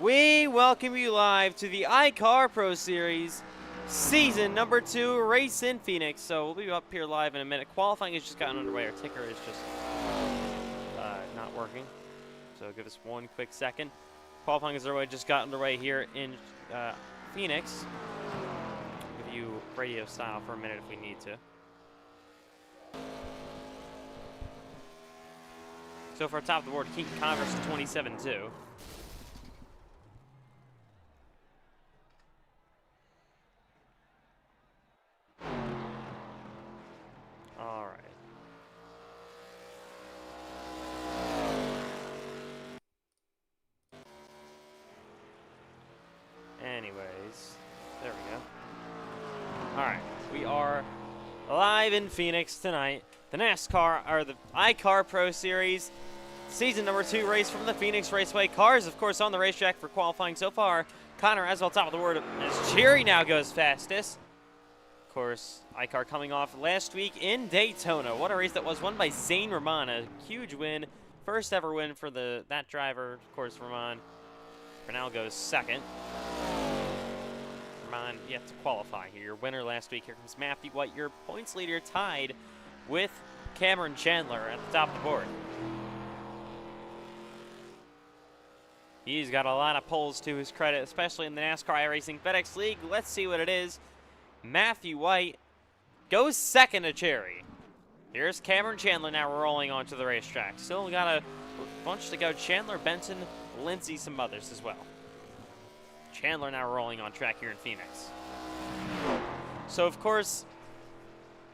We welcome you live to the iCar Pro Series, season number 2, race in Phoenix. So we'll be up here live in a minute. Qualifying has just gotten underway. Our ticker is just not working. So give us one quick second. Qualifying is underway. Just got underway here in Phoenix. Give you radio style for a minute if we need to. So for top of the board, Keaton Converse 27-2. All right. Anyways, there we go. All right, we are live in Phoenix tonight. The NASCAR, or the iCar Pro Series, season number 2 race from the Phoenix Raceway. Cars, of course, on the racetrack for qualifying so far. Connor as well, top of the board, as Cherry now goes fastest. Of course, iCar coming off last week in Daytona. What a race that was, won by Zane Rahman. A huge win, first ever win for that driver. Of course, Rahman for now goes second. Rahman yet to qualify here. Your winner last week. Here comes Matthew White, your points leader, tied with Cameron Chandler at the top of the board. He's got a lot of poles to his credit, especially in the NASCAR iRacing FedEx League. Let's see what it is. Matthew White goes second to Cherry. Here's Cameron Chandler now rolling onto the racetrack. Still got a bunch to go. Chandler, Benson, Lindsay, some others as well. Chandler now rolling on track here in Phoenix. So, of course,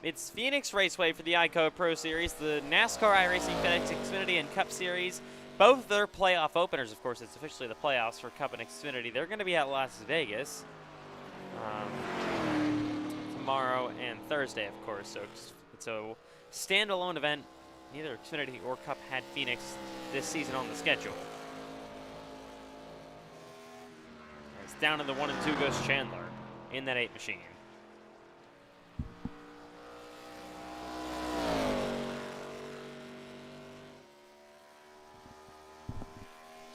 it's Phoenix Raceway for the iCar Pro Series, the NASCAR iRacing FedEx Xfinity and Cup Series. Both their playoff openers, of course, it's officially the playoffs for Cup and Xfinity. They're going to be at Las Vegas tomorrow and Thursday, of course. So it's a standalone event. Neither Xfinity or Cup had Phoenix this season on the schedule. As down in the 1 and 2 goes Chandler in that 8 machine.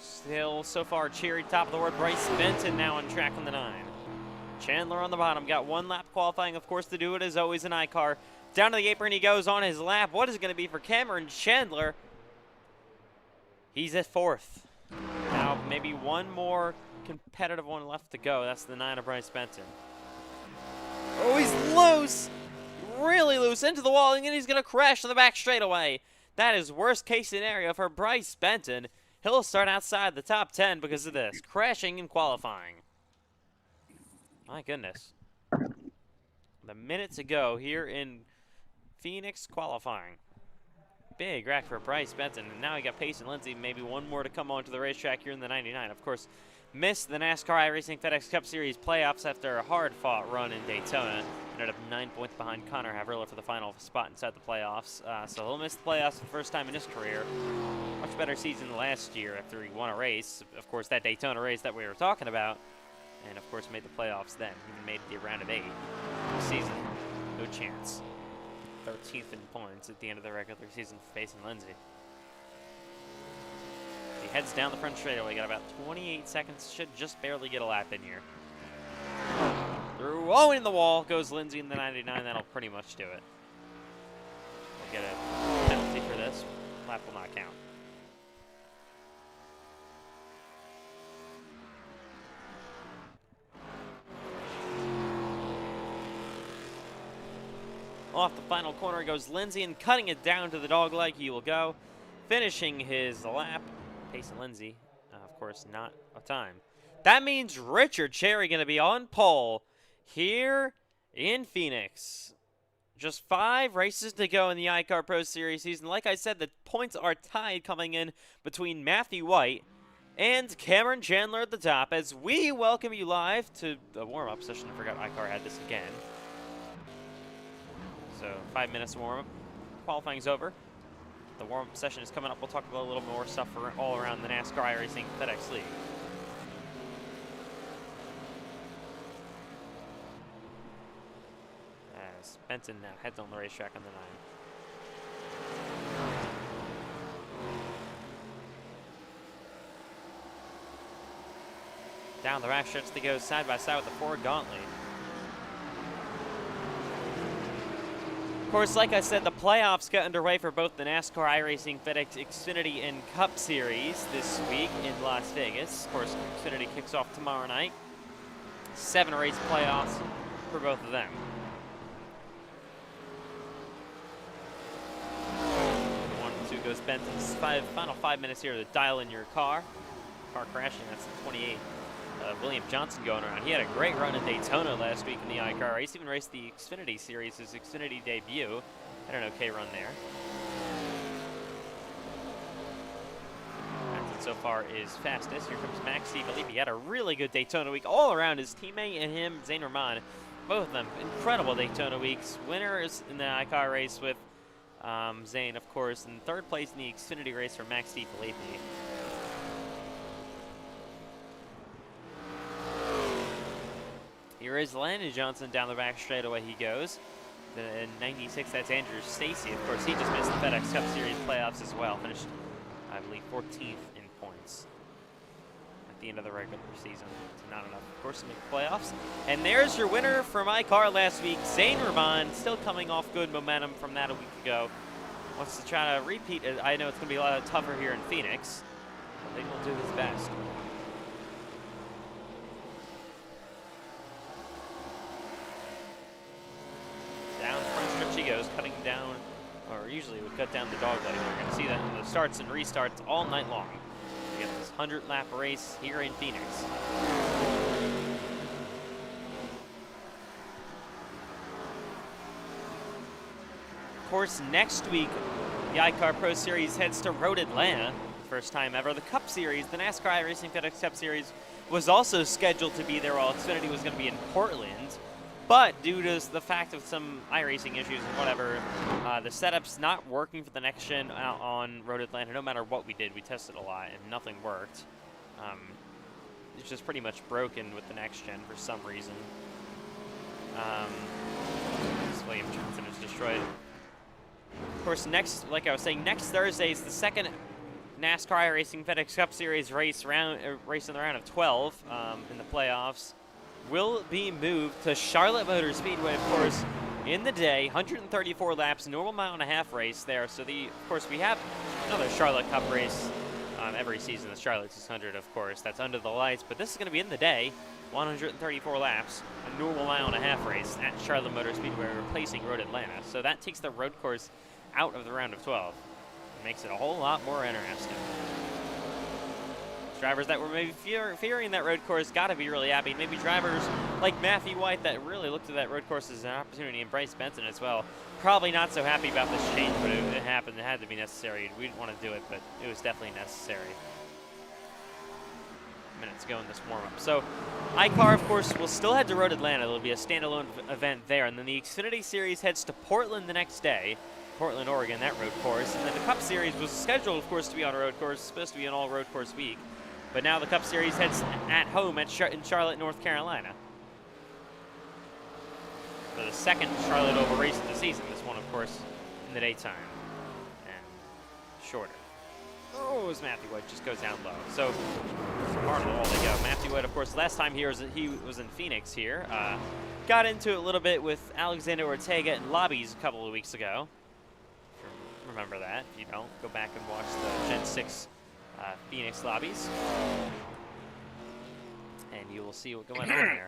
Still, so far, Cherry top of the board. Bryce Benton now on track on the 9. Chandler on the bottom. Got one lap qualifying, of course, to do it as always in iCar. Down to the apron he goes on his lap. What is it going to be for Cameron Chandler? He's at 4th. Now, maybe one more competitive one left to go. That's the 9 of Bryce Benton. Oh, he's loose. Really loose into the wall, and then he's going to crash to the back straightaway. That is worst case scenario for Bryce Benton. He'll start outside the top 10 because of this. Crashing and qualifying. My goodness. The minute to go here in Phoenix qualifying. Big rack for Bryce Benton. And now he got Pace and Lindsay. Maybe one more to come onto the racetrack here in the 99. Of course, missed the NASCAR iRacing FedEx Cup Series playoffs after a hard-fought run in Daytona. Ended up 9 points behind Connor Haverler for the final spot inside the playoffs. So he'll miss the playoffs for the first time in his career. Much better season last year after he won a race. Of course, that Daytona race that we were talking about. And, of course, made the playoffs then. Even made the round of 8 this season. No chance. 13th in points at the end of the regular season facing Lindsay. He heads down the front straightaway. Got about 28 seconds. Should just barely get a lap in here. Through, oh, in the wall goes Lindsay in the 99. That'll pretty much do it. We'll get a penalty for this. Lap will not count. Off the final corner goes Lindsay, and cutting it down to the dog leg, he will go. Finishing his lap. Pace and Lindsay, of course, not a time. That means Richard Cherry going to be on pole here in Phoenix. Just 5 races to go in the iCar Pro Series season. Like I said, the points are tied coming in between Matthew White and Cameron Chandler at the top as we welcome you live to the warm-up session. I forgot iCar had this again. So 5 minutes of warm-up. Qualifying's over. The warm-up session is coming up. We'll talk about a little more stuff all around the NASCAR iRacing FedEx League. As Benton now heads on the racetrack on the 9. Down the rack stretch they go side by side with the Ford Gauntlet. Of course, like I said, the playoffs get underway for both the NASCAR iRacing, FedEx, Xfinity, and Cup Series this week in Las Vegas. Of course, Xfinity kicks off tomorrow night. 7-race playoffs for both of them. 1-2 goes Benton's final 5 minutes here to dial in your car. Car crashing, that's the 28. William Johnson going around. He had a great run in Daytona last week in the iCar race. Even raced the Xfinity Series, his Xfinity debut. Had an okay run there. Benton so far is fastest. Here comes Max DeFilippi. He had a really good Daytona week all around. His teammate and him, Zane Rahman, both of them incredible Daytona weeks. Winners in the iCar race with Zane, of course, and third place in the Xfinity race for Max DeFilippi. Here is Landon Johnson down the back straightaway he goes. The 96, that's Andrew Stacy. Of course, he just missed the FedEx Cup Series playoffs as well. Finished, I believe, 14th in points at the end of the regular season. Not enough, of course, to make the playoffs. And there's your winner from iCar last week, Zane Rahman, still coming off good momentum from that a week ago. Wants to try to repeat it. I know it's going to be a lot tougher here in Phoenix, but he will do his best. Down front stretch he goes, cutting down, or usually would cut down the dog leg. We're going to see that in the starts and restarts all night long. We get this 100-lap race here in Phoenix. Of course, next week, the iCar Pro Series heads to Road Atlanta. First time ever. The Cup Series, the NASCAR iRacing FedEx Cup Series, was also scheduled to be there while Xfinity was going to be in Portland. But due to the fact of some iRacing issues and whatever, the setup's not working for the next gen out on Road Atlanta. No matter what we did, we tested a lot and nothing worked. It's just pretty much broken with the next gen for some reason. William Johnson is destroyed. Of course, like I was saying, next Thursday is the second NASCAR iRacing FedEx Cup Series race in the round of 12 in the playoffs. Will be moved to Charlotte Motor Speedway, of course, in the day. 134 laps, normal mile-and-a-half race there. So, of course, we have another Charlotte Cup race every season, the Charlotte 600, of course. That's under the lights, but this is going to be in the day. 134 laps, a normal mile-and-a-half race at Charlotte Motor Speedway, replacing Road Atlanta. So that takes the road course out of the round of 12. It makes it a whole lot more interesting. Drivers that were maybe fearing that road course got to be really happy. Maybe drivers like Matthew White that really looked at that road course as an opportunity, and Bryce Benson as well. Probably not so happy about this change, but it happened. It had to be necessary. We didn't want to do it, but it was definitely necessary. Minutes ago in this warm-up. So iCar, of course, will still head to Road Atlanta. It'll be a standalone event there. And then the Xfinity Series heads to Portland the next day. Portland, Oregon, that road course. And then the Cup Series was scheduled, of course, to be on a road course. Supposed to be an all-road course week. But now the Cup Series heads at home in Charlotte, North Carolina. For the second Charlotte Oval race of the season. This one, of course, in the daytime. And shorter. Oh, as Matthew White just goes down low. So, part of the wall they go. Matthew White, of course, last time he was in Phoenix here. Got into it a little bit with Alexander Ortega in lobbies a couple of weeks ago. Remember that. If you don't, go back and watch the Gen 6 Phoenix lobbies. And you will see what going on there.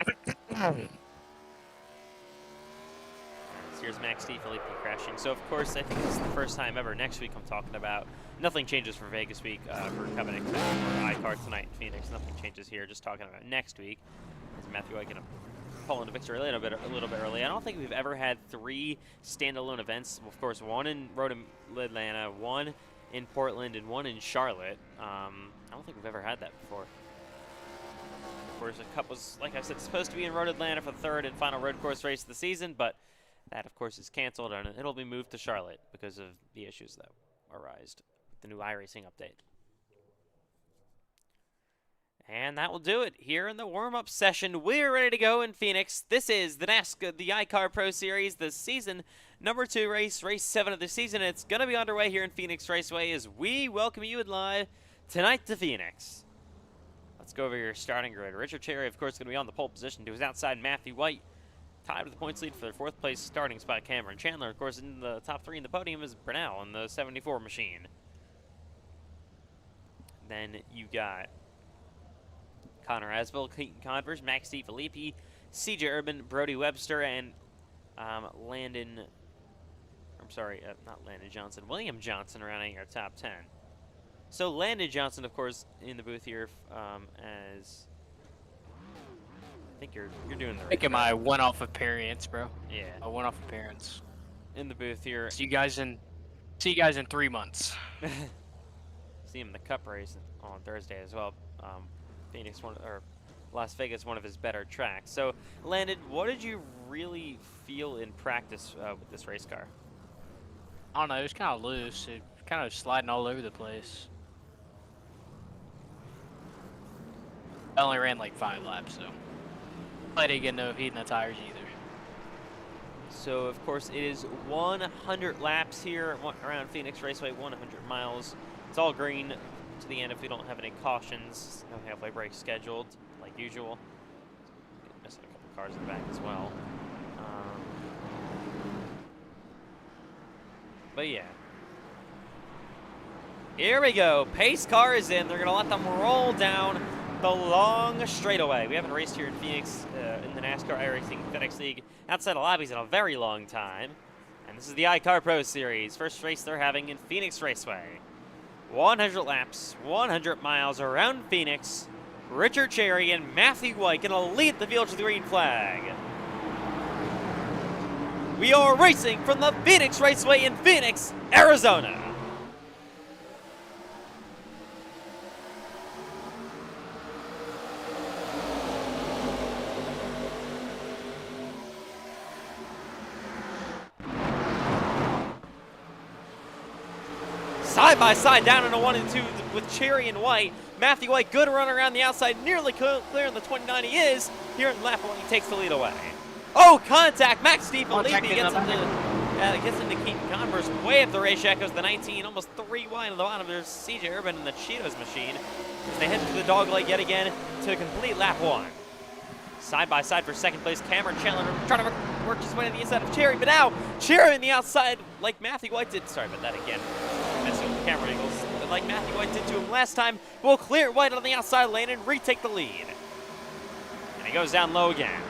Here's Max DeFilippi crashing. So, of course, I think this is the first time ever. Next week I'm talking about. Nothing changes for Vegas week for Covenant or iCar tonight in Phoenix. Nothing changes here. Just talking about next week. Is Matthew White going to pull into victory a little bit early? I don't think we've ever had 3 standalone events. Of course, one in Road Atlanta, one in Portland, and one in Charlotte. I don't think we've ever had that before. Of course, the Cup was, like I said, supposed to be in Road Atlanta for the third and final road course race of the season, but that, of course, is canceled, and it'll be moved to Charlotte because of the issues that arised with the new iRacing update. And that will do it here in the warm-up session. We're ready to go in Phoenix. This is the NASCAR, the iCar Pro Series, the season number 2 race, race 7 of the season. It's going to be underway here in Phoenix Raceway as we welcome you live tonight to Phoenix. Let's go. go over your starting grid. Richard Cherry, of course, going to be on the pole position to his outside. Matthew White tied with the points lead for their 4th place starting spot. Cameron Chandler, of course, in the top 3 in the podium is Brunel in the 74 machine. Then you got Connor Asville, Keaton Converse, Max DiFilippi, CJ Urban, Brody Webster, and Landon. I'm sorry, not Landon Johnson. William Johnson rounding our top 10. So Landon Johnson, of course, in the booth here as I think you're doing the right. Making my one-off appearance, bro. Yeah. A one-off appearance. In the booth here. See you guys in 3 months. See him in the Cup race on Thursday as well. Phoenix or Las Vegas, one of his better tracks. So Landon, what did you really feel in practice with this race car? I don't know. It was kind of loose. It kind of sliding all over the place. I only ran like 5 laps, so I didn't get no heat in the tires either. So, of course, it is 100 laps here around Phoenix Raceway, 100 miles. It's all green to the end if we don't have any cautions. No halfway break scheduled, like usual. Missing a couple cars in the back as well. But yeah. Here we go. Pace car is in. They're going to let them roll down the long straightaway. We haven't raced here in Phoenix in the NASCAR iRacing FedEx League outside of lobbies in a very long time. And this is the iCar Pro Series. First race they're having in Phoenix Raceway. 100 laps, 100 miles around Phoenix. Richard Cherry and Matthew White going to lead the field to the green flag. We are racing from the Phoenix Raceway in Phoenix, Arizona. Side by side down in a 1 and 2 with Cherry and White. Matthew White, good run around the outside, nearly clearing the 29 he is. Here in lap 1, he takes the lead away. Oh, contact! Max DiFilippi gets into Keaton Converse way up the racetrack. Goes the 19, almost 3 wide on the bottom. There's CJ Urban in the Cheetos machine as they head to the dog leg yet again to complete lap 1. Side by side for 2nd place, Cameron Chandler trying to work his way to the inside of Cherry, but now Cherry on the outside like Matthew White did. Sorry about that again. Messing with the camera angles. But like Matthew White did to him last time, will clear White on the outside lane and retake the lead. And he goes down low again.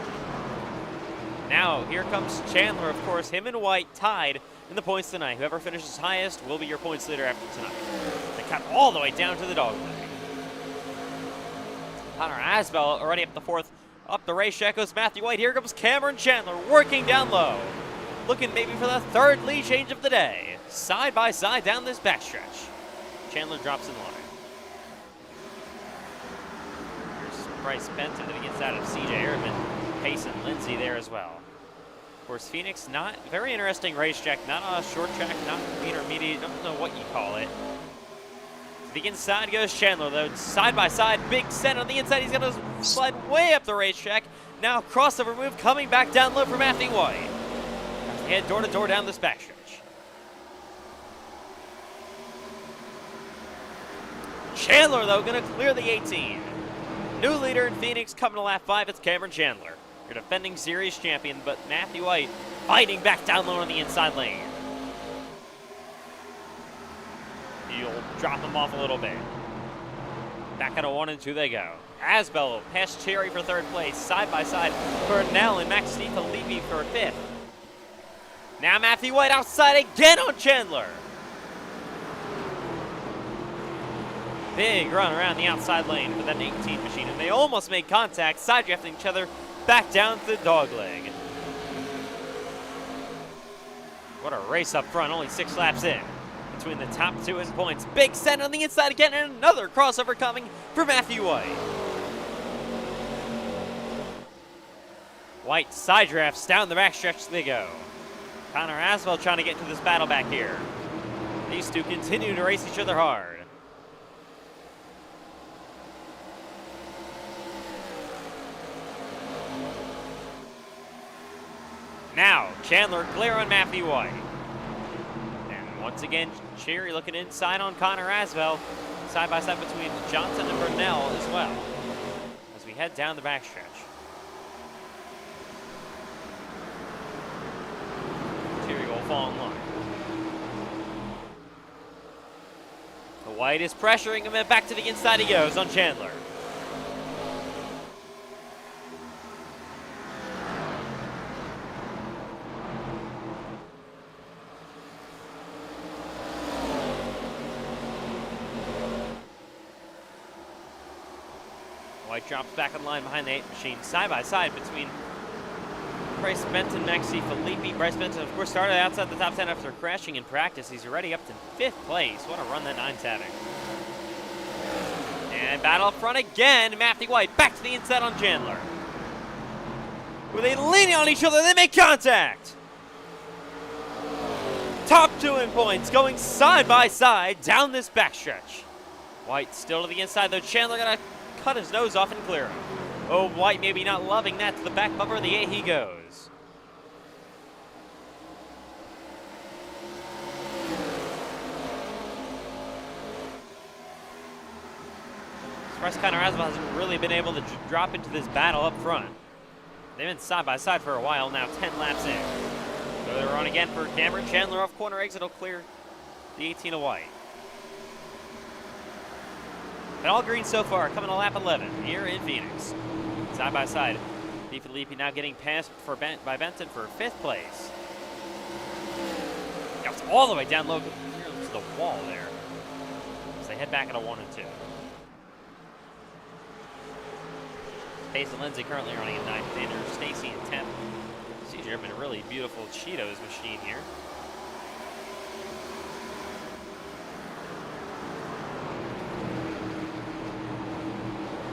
Now, here comes Chandler, of course. Him and White tied in the points tonight. Whoever finishes highest will be your points leader after tonight. They cut all the way down to the dog leg. Connor Asbell already up the 4th. Up the racetrack goes Matthew White. Here comes Cameron Chandler working down low. Looking maybe for the 3rd lead change of the day. Side by side down this backstretch. Chandler drops in line. Here's Bryce Benton that gets out of CJ Urban. Pace and Lindsay there as well. Of course, Phoenix, not very interesting racetrack, not a short track, not intermediate, don't know what you call it. To the inside goes Chandler, though, side by side, big set on the inside. He's going to slide way up the racetrack. Now crossover move coming back down low for Matthew White. They head door to door down this backstretch. Chandler, though, going to clear the 18. New leader in Phoenix coming to lap 5, it's Cameron Chandler. Your defending series champion, but Matthew White fighting back down low on the inside lane. He'll drop him off a little bit. Back at a 1 and 2 they go. Asbell past Cherry for 3rd place. Side by side, Burnell and Max DiFilippi for 5th. Now Matthew White outside again on Chandler. Big run around the outside lane for that 18 machine, and they almost made contact, side drafting each other back down to the dog leg. What a race up front, only 6 laps in. Between the top 2 in points. Big set on the inside again, and another crossover coming for Matthew White. White side drafts down the backstretch they go. Connor Aswell trying to get into this battle back here. These two continue to race each other hard. Now, Chandler clear on Matthew White. And once again, Cherry looking inside on Connor Asbell. Side by side between Johnson and Burnell as well. head down the backstretch. Cheery will fall in line. The white is pressuring him, and back to the inside he goes on Chandler. White drops back in line behind the 8 machine, side by side between Bryce Benton, Maxi Filippi. Bryce Benton, of course, started outside the top 10 after crashing in practice. He's already up to 5th place. What a run that 9's having. And battle up front again. Matthew White back to the inside on Chandler. Were they leaning on each other? They make contact. Top 2 in points, going side by side down this backstretch. White still to the inside, though. Chandler gonna cut his nose off and clear him. Oh, White maybe not loving that. To the back bumper of the 8 he goes. Express Connor Aswell hasn't really been able to drop into this battle up front. They've been side by side for a while now, 10 laps in. So they're on again for Cameron Chandler off corner exit will clear the 18 of White. And all green so far, coming to lap 11 here in Phoenix. Side by side, Filippi now getting passed by Benton for 5th place. Goes all the way down low to the wall there. So they head back into 1 and 2. Pace and Lindsay currently running in 9th. Andrew Stacy in 10th. See, driven a really beautiful Cheetos machine here.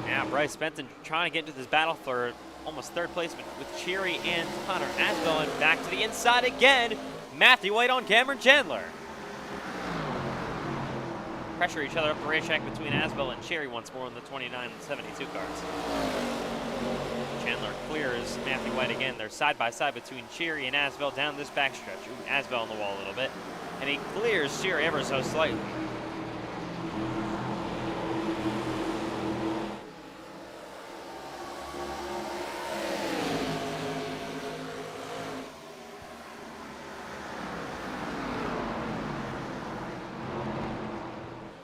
Now Bryce Benton trying to get into this battle for almost 3rd place with Cheery and Connor Asbell, and back to the inside again. Matthew White on Cameron Chandler. Pressure each other up the racetrack between Asbell and Cheery once more in the 29 and 72 cars. Chandler clears Matthew White again. They're side by side between Cheery and Asbell down this backstretch. Ooh, Asbell on the wall a little bit. And he clears Cheery ever so slightly.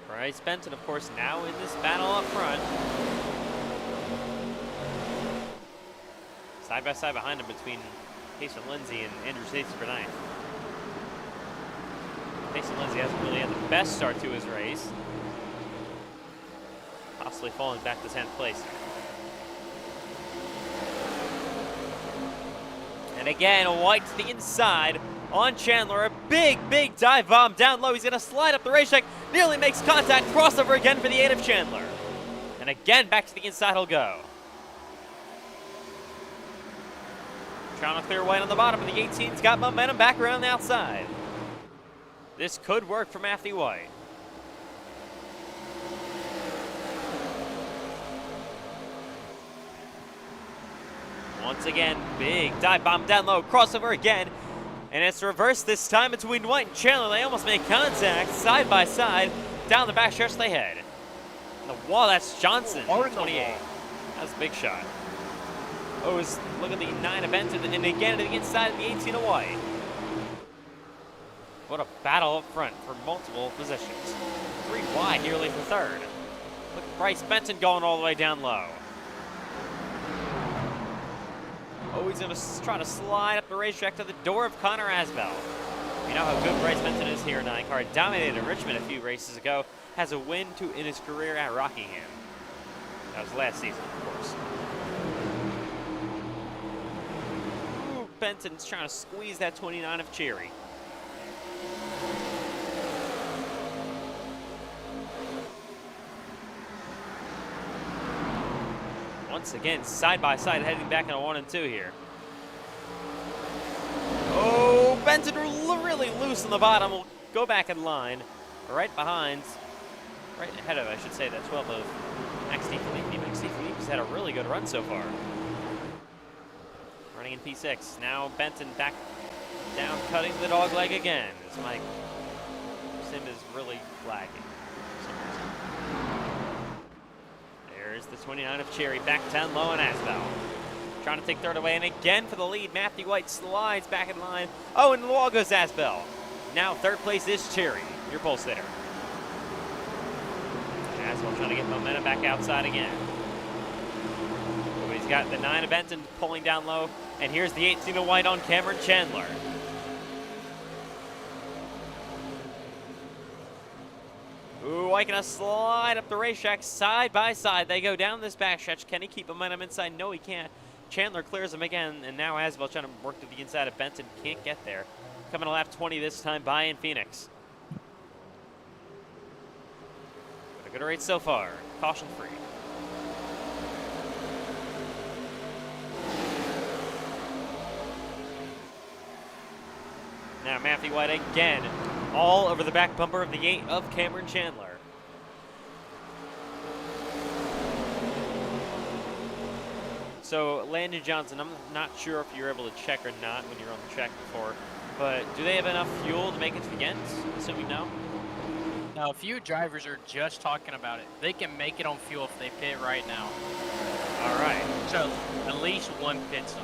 Bryce Benton, of course, now in this battle up front. Side by side behind him between Mason Lindsay and Andrew Stacy for 9th. Mason Lindsay hasn't really had the best start to his race. Possibly falling back to 10th place. And again, White to the inside on Chandler. A big, big dive bomb down low. He's going to slide up the racetrack. Nearly makes contact. Crossover again for the 8 of Chandler. And again, back to the inside he'll go. Trying to clear White on the bottom, but the 18's got momentum back around the outside. This could work for Matthew White. Once again, big dive bomb down low, crossover again. And it's reversed this time between White and Chandler. They almost make contact side by side. Down the backstretch they head. And the wall, that's Johnson, 28. That's a big shot. Oh, look at the 9 of Benton, and again to the inside of the 18 of White. What a battle up front for multiple positions. 3 wide nearly for 3rd. Look at Bryce Benton going all the way down low. Oh, he's going to try to slide up the racetrack to the door of Connor Asbell. You know how good Bryce Benton is here in iCar. Dominated Richmond a few races ago. Has a win in his career at Rockingham. That was last season, of course. Ooh, Benton's trying to squeeze that 29 of Cheery. Once again, side by side, heading back into 1 and 2 here. Oh, Benton really loose on the bottom. Will go back in line, right behind, right ahead of, I should say, that 12 of Maxi Filippi. Maxi Filippi's had a really good run so far. Running in P6. Now Benton back down, cutting the dog leg again. As my sim is really lagging for some reason. There's the 29 of Cherry back down low on Asbel. Trying to take third away, and again for the lead. Matthew White slides back in line. Oh, and the wall goes Asbel. Now third place is Cherry, your pole sitter. Asbel trying to get momentum back outside again. So he's got the 9 of Benton pulling down low, and here's the 18 of White on Cameron Chandler. Ooh, White gonna slide up the racetrack side by side. They go down this backstretch. Can he keep momentum inside? No, he can't. Chandler clears him again, and now Asbel trying to work to the inside of Benton. Can't get there. Coming to lap 20 this time by in Phoenix. But a good race so far. Caution free. Now Matthew White again, all over the back bumper of the 8 of Cameron Chandler. So Landon Johnson, I'm not sure if you're able to check or not when you're on the track before, but do they have enough fuel to make it to the end? Assuming no. Now, a few drivers are just talking about it. They can make it on fuel if they pit right now. All right. So at least one pit stop.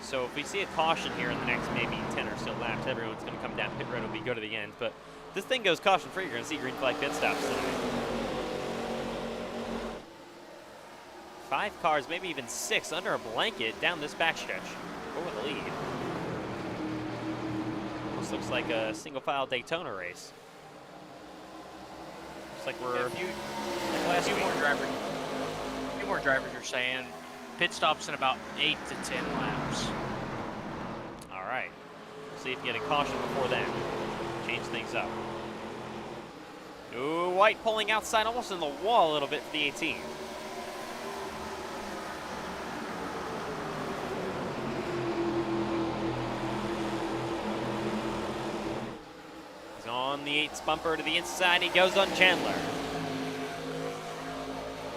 So if we see a caution here in the next maybe 10 or so laps, everyone's going to come down pit road and we go to the end. But if this thing goes caution free, you're going to see green flag pit stops tonight. 5 cars, maybe even 6 under a blanket down this backstretch over the lead. Almost looks like a single file Daytona race. Looks like we're A few more drivers are saying pit stops in about 8 to 10 laps. All right. See if you get a caution before then. Change things up. Ooh, White pulling outside, almost in the wall a little bit for the 18. He's on the 8's bumper to the inside. He goes on Chandler.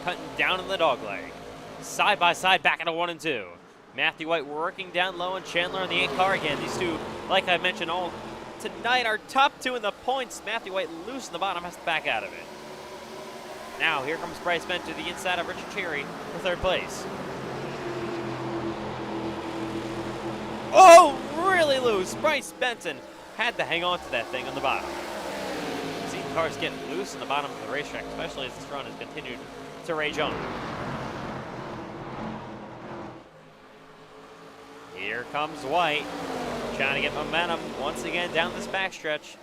Cutting down in the dog leg. Side by side back into 1 and 2. Matthew White working down low and Chandler on the 8 car again. These two, like I mentioned, all tonight are top 2 in the points. Matthew White loose in the bottom, has to back out of it. Now here comes Bryce Bent to the inside of Richard Cherry for third place. Oh, really loose. Bryce Benton had to hang on to that thing on the bottom. See cars getting loose in the bottom of the racetrack, especially as this run has continued to rage on. Here comes White, trying to get momentum once again down this backstretch.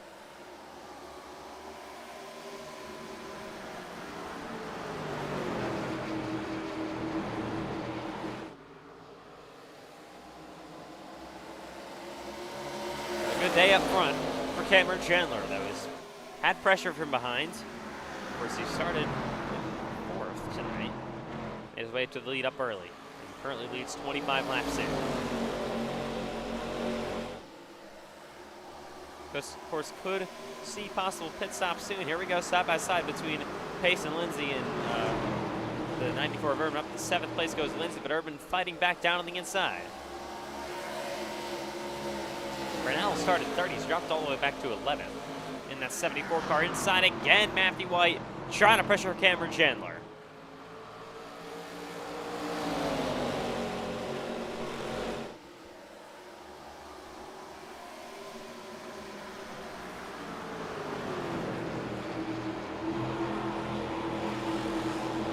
A good day up front for Cameron Chandler, though. He's had pressure from behind. Of course, he started in 4th tonight. Made his way to the lead up early. And currently leads 25 laps in. Of course, could see possible pit stop soon. Here we go, side by side between Pace and Lindsay, and the 94 of Urban. Up to 7th place goes Lindsay, but Urban fighting back down on the inside. Brunel started 30s, dropped all the way back to 11th. In that 74 car inside again, Matthew White trying to pressure Cameron Chandler.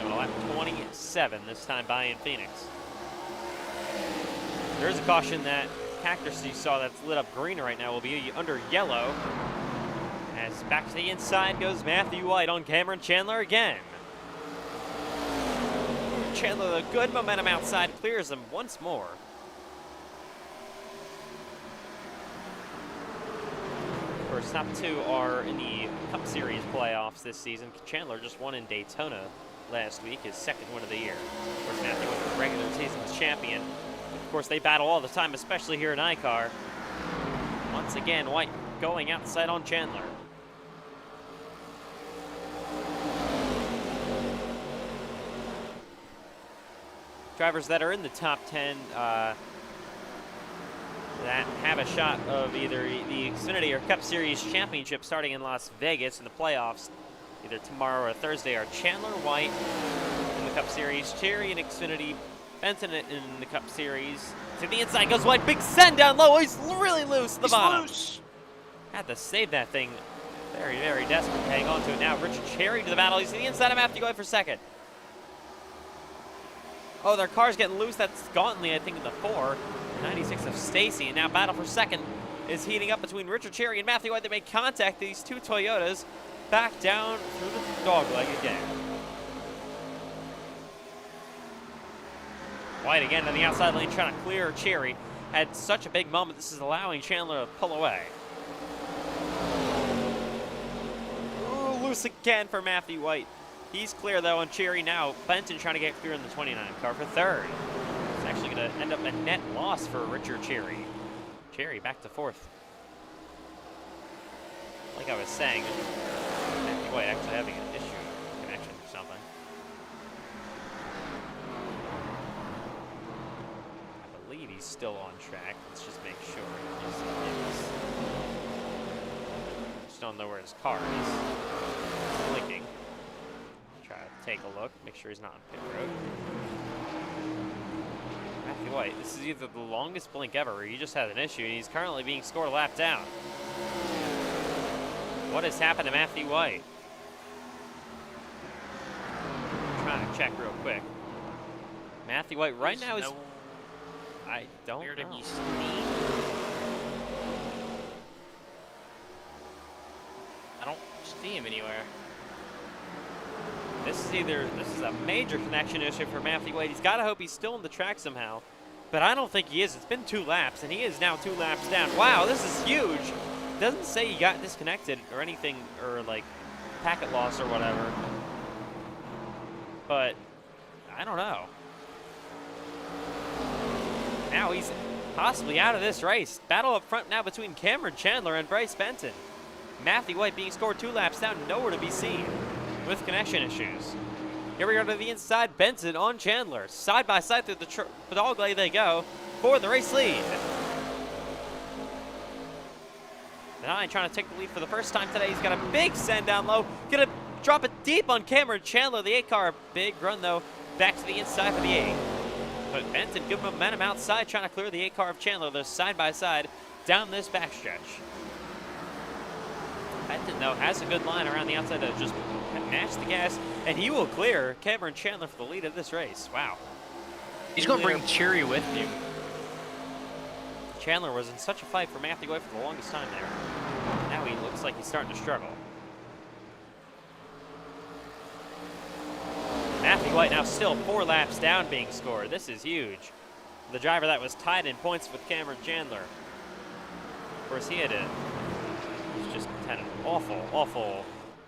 Lap 27 this time by in Phoenix. There's a caution that cactus you saw that's lit up green right now will be under yellow. As back to the inside goes Matthew White on Cameron Chandler again. Chandler, the good momentum outside, clears him once more. Of course, top 2 are in the Cup Series playoffs this season. Chandler just won in Daytona last week, his 2nd win of the year. Of course, Matthew was the regular season's champion. Of course, they battle all the time, especially here in iCar. Once again, White going outside on Chandler. Drivers that are in the top 10 that have a shot of either the Xfinity or Cup Series championship starting in Las Vegas in the playoffs either tomorrow or Thursday are Chandler, White, Cup Series. Cherry in Xfinity. Benton in the Cup Series. To the inside, goes wide. Big send down low. He's really loose at the bottom. Loose. Had to save that thing. Very, very desperate to hang on to it now. Richard Cherry to the battle. He's to the inside of Matthew White for second. Oh, their car's getting loose. That's Gauntly, I think, in the 4. 96 of Stacy. And now battle for second is heating up between Richard Cherry and Matthew White. They make contact. These two Toyotas back down through the dogleg again. White again on the outside lane trying to clear Cherry. Had such a big moment. This is allowing Chandler to pull away. Ooh, loose again for Matthew White. He's clear though on Cherry now. Benton trying to get clear in the 29 car for third. It's actually going to end up a net loss for Richard Cherry. Cherry back to fourth. Like I was saying, Matthew White actually having an issue with connection or something. I believe he's still on track. Let's just make sure. Just don't know where his car is. Blinking. Try to take a look, make sure he's not on pit road. Matthew White, this is either the longest blink ever or he just had an issue and he's currently being scored a lap down. What has happened to Matthew White? I'm trying to check real quick. Matthew White right now is... I don't know. Where did he steam? I don't see him anywhere. This is a major connection issue for Matthew White. He's got to hope he's still on the track somehow. But I don't think he is. It's been 2 laps, and he is now 2 laps down. Wow, this is huge. Doesn't say he got disconnected or anything, or like packet loss or whatever. But I don't know. Now he's possibly out of this race. Battle up front now between Cameron Chandler and Bryce Benton. Matthew White being scored 2 laps down, nowhere to be seen with connection issues. Here we are to the inside, Benton on Chandler. Side by side through the dog leg they go for the race lead. The 9 trying to take the lead for the first time today. He's got a big send down low. Gonna drop it deep on Cameron Chandler. The 8 car, big run though, back to the inside for the 8. But Benton, good momentum outside, trying to clear the 8 car of Chandler. They're side by side down this backstretch. Benton, though, has a good line around the outside to just mash the gas, and he will clear Cameron Chandler for the lead of this race. Wow. He's going to bring Cherry with him. Chandler was in such a fight for Matthew White for the longest time there. Now he looks like he's starting to struggle. Matthew White now still 4 laps down being scored. This is huge. The driver that was tied in points with Cameron Chandler. Of course, he had just had an awful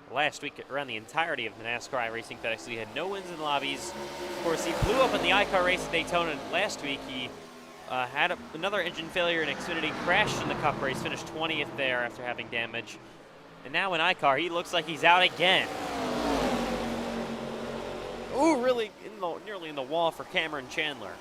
last week around the entirety of the NASCAR iRacing FedEx. So he had no wins in lobbies. Of course, he blew up in the iCar race at Daytona last week. He had another engine failure in Xfinity, crashed in the Cup race, finished 20th there after having damage. And now in iCar, he looks like he's out again. Ooh, really nearly in the wall for Cameron Chandler.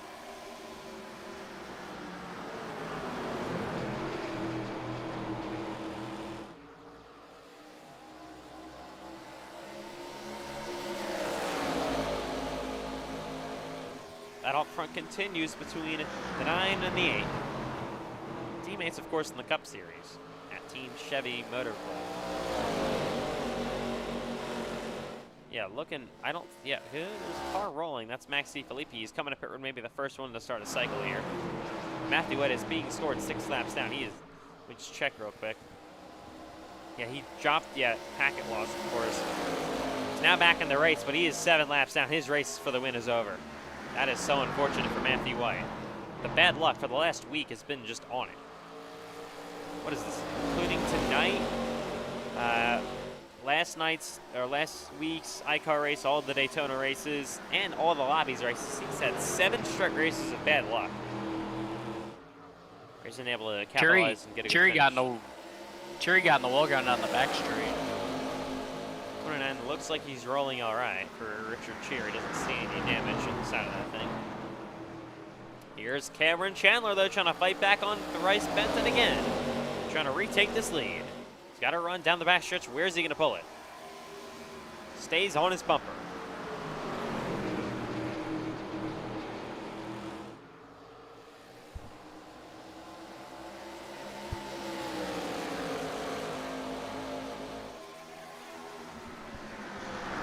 That up front continues between the 9 and the 8. Teammates, of course, in the Cup Series at Team Chevy Motor Club. Yeah, there's a car rolling. That's Maxi Filippi. He's coming up pit road, maybe the first one to start a cycle here. Matthew White is being scored 6 laps down. Let me just check real quick. Yeah, he dropped, packet loss, of course. He's now back in the race, but he is 7 laps down. His race for the win is over. That is so unfortunate for Matthew White. The bad luck for the last week has been just on it. What is this? Including tonight, last week's iCar race, all the Daytona races, and all the lobbies races. He's had 7 straight races of bad luck. He's been able to capitalize and get a good finish. Cherry got in the wall going down the back straight. 29 looks like he's rolling all right for Richard Cherry. Doesn't see any damage on the side of that thing. Here's Cameron Chandler, though, trying to fight back on Bryce Benton again. Trying to retake this lead. He's got to run down the backstretch. Where's he going to pull it? Stays on his bumper.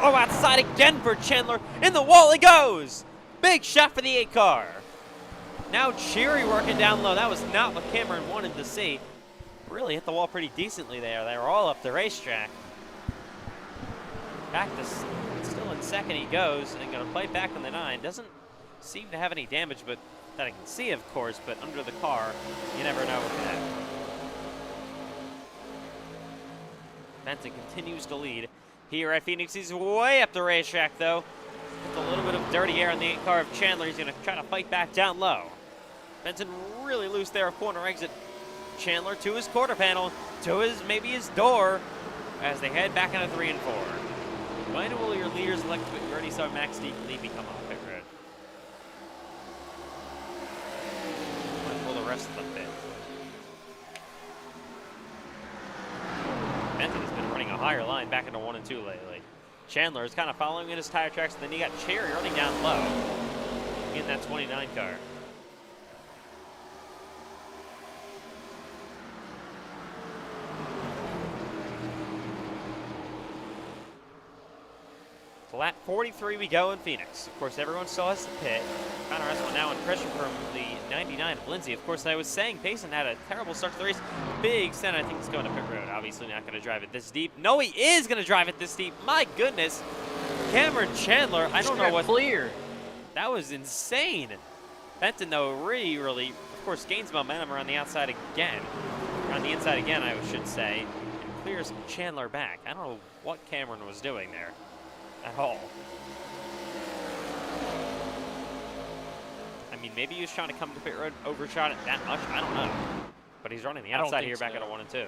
Oh, outside again for Chandler. In the wall he goes. Big shot for the 8 car. Now Cheery working down low. That was not what Cameron wanted to see. Really hit the wall pretty decently there. They were all up the racetrack. Back to still in second he goes, and going to play back on the 9. Doesn't seem to have any damage, but that I can see, of course, but under the car, you never know with that. Benton continues to lead here at Phoenix. He's way up the racetrack, though. With a little bit of dirty air on the 8 car of Chandler. He's going to try to fight back down low. Benton really loose there, corner exit. Chandler to his quarter panel, to maybe his door, as they head back into 3 and 4. When will your leaders elect to? You already saw Max Levy come off pit road. When will the rest of them fit? Benton has been running a higher line back into 1 and 2 lately. Chandler is kind of following in his tire tracks, and then you got Cherry running down low in that 29 car. So lap 43 we go in Phoenix. Of course, everyone still has to pit. Connor Esmond now in pressure from the 99 of Lindsay. Of course, I was saying Payson had a terrible start to the race. Big Senna, I think, is going to pit road. Obviously not going to drive it this deep. No, he is going to drive it this deep. My goodness. Cameron Chandler, I don't know what. Clear. That was insane. Benton, though, really, of course, gains momentum around the outside again. Around the inside again, I should say. And clears Chandler back. I don't know what Cameron was doing there at all. I mean, maybe he was trying to come to pit road, overshot it that much. I don't know. But he's running the outside here back at a 1 and 2.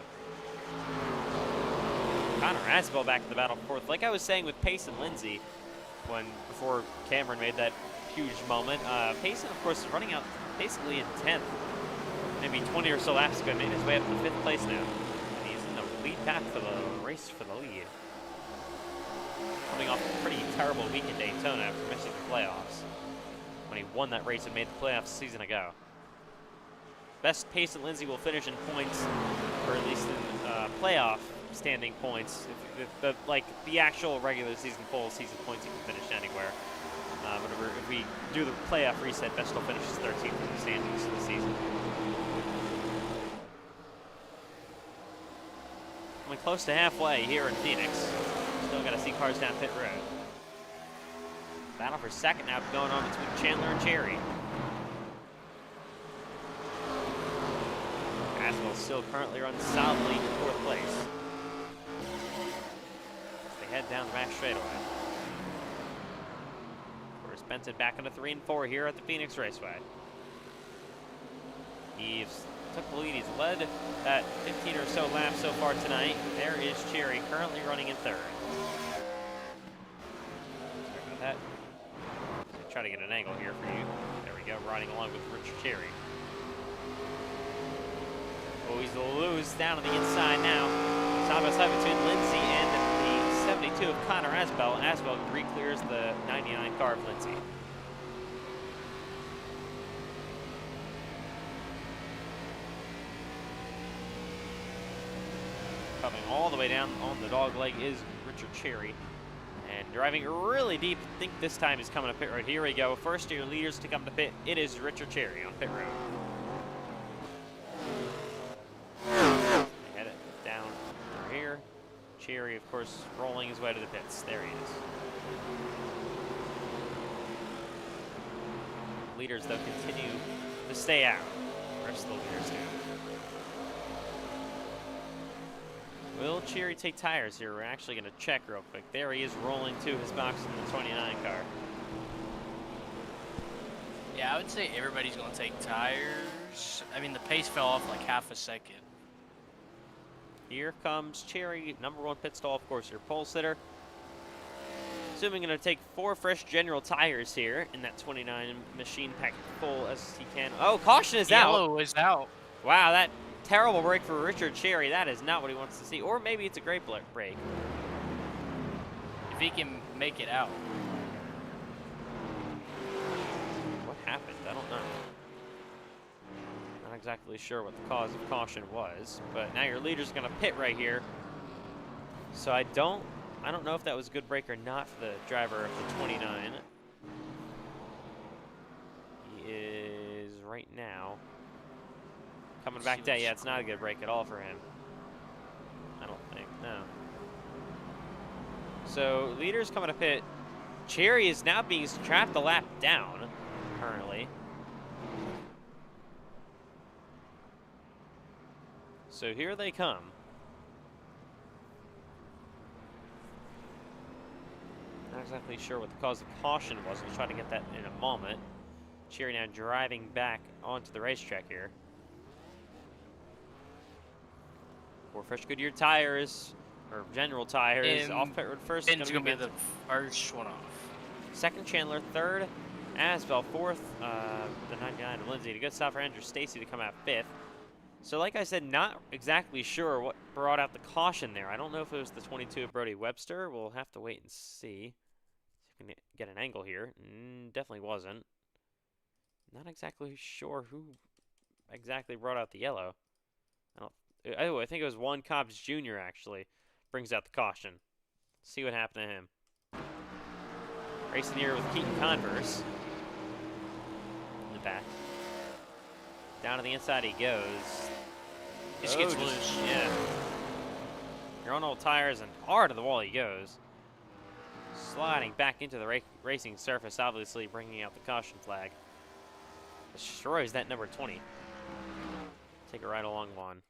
Connor Asbell back to the battle for 4th. Like I was saying with Pace and Lindsay, before Cameron made that huge moment, Payson, of course, is running out basically in 10th. Maybe 20 or so laps ago, made his way up to 5th place now. And he's in the lead pack for the race for the lead. Coming off a pretty terrible week in Daytona after missing the playoffs, when he won that race and made the playoffs a season ago. Best Pace and Lindsay will finish in points, or at least in playoff standing points. If the actual regular season, full season points, you can finish anywhere. But if we do the playoff reset, best will finish 13th in the standings for the season. Coming close to halfway here in Phoenix. Still got to see cars down pit road. Battle for second now going on between Chandler and Cherry. Aswell still currently runs solidly in 4th place. As they head down the back straightaway. Of course, Benton back into 3 and 4 here at the Phoenix Raceway. He's took the lead. He's led that 15 or so laps so far tonight. There is Cherry currently running in 3rd. Sorry about that. Try to get an angle here for you. There we go, riding along with Richard Cherry. Oh, he's loose down on the inside now. Side by side between Lindsay and the 72 of Connor Asbell. Asbell re-clears the 99 car of Lindsay. Coming all the way down on the dog leg is Richard Cherry. And driving really deep, I think this time is coming to pit road. Here we go. First of your leaders to come to pit, it is Richard Cherry on pit road. They head it down through here. Cherry, of course, rolling his way to the pits. There he is. Leaders, though, continue to stay out. The rest of the leaders do. Will Cherry take tires here? We're actually going to check real quick. There he is rolling to his box in the 29 car. Yeah, I would say everybody's going to take tires. I mean, the pace fell off like half a second. Here comes Cherry, number 1 pit stall, of course, your pole sitter. Assuming going to take 4 fresh general tires here in that 29 machine pack full as he can. Oh, caution is out. Yellow is out. Wow, that terrible break for Richard Cherry. That is not what he wants to see. Or maybe it's a great break. If he can make it out. What happened? I don't know. Not exactly sure what the cause of caution was. But now your leader's going to pit right here. So I I don't know if that was a good break or not for the driver of the 29. He is right now coming back down. Yeah, it's not a good break at all for him. I don't think, no. So leaders coming to pit. Cherry is now being trapped a lap down currently. So here they come. Not exactly sure what the cause of caution was. We'll try to get that in a moment. Cherry now driving back onto the racetrack here. 4 fresh Goodyear tires, or general tires. And off pit road first. Ben's gonna be the first one off. Second, Chandler. Third, Asbel. Fourth, the 99 Lindsay. A good stop for Andrew Stacy to come out 5th. So like I said, not exactly sure what brought out the caution there. I don't know if it was the 22 of Brody Webster. We'll have to wait and see. See if we can get an angle here. Definitely wasn't. Not exactly sure who exactly brought out the yellow. I think it was Juan Cobbs Jr. actually brings out the caution. Let's see what happened to him. Racing here with Keaton Converse in the back. Down to the inside he goes. He just gets loose. Yeah. Your own old tires and hard to the wall he goes. Sliding back into the racing surface, obviously bringing out the caution flag. Destroys that number 20. Take a right along one.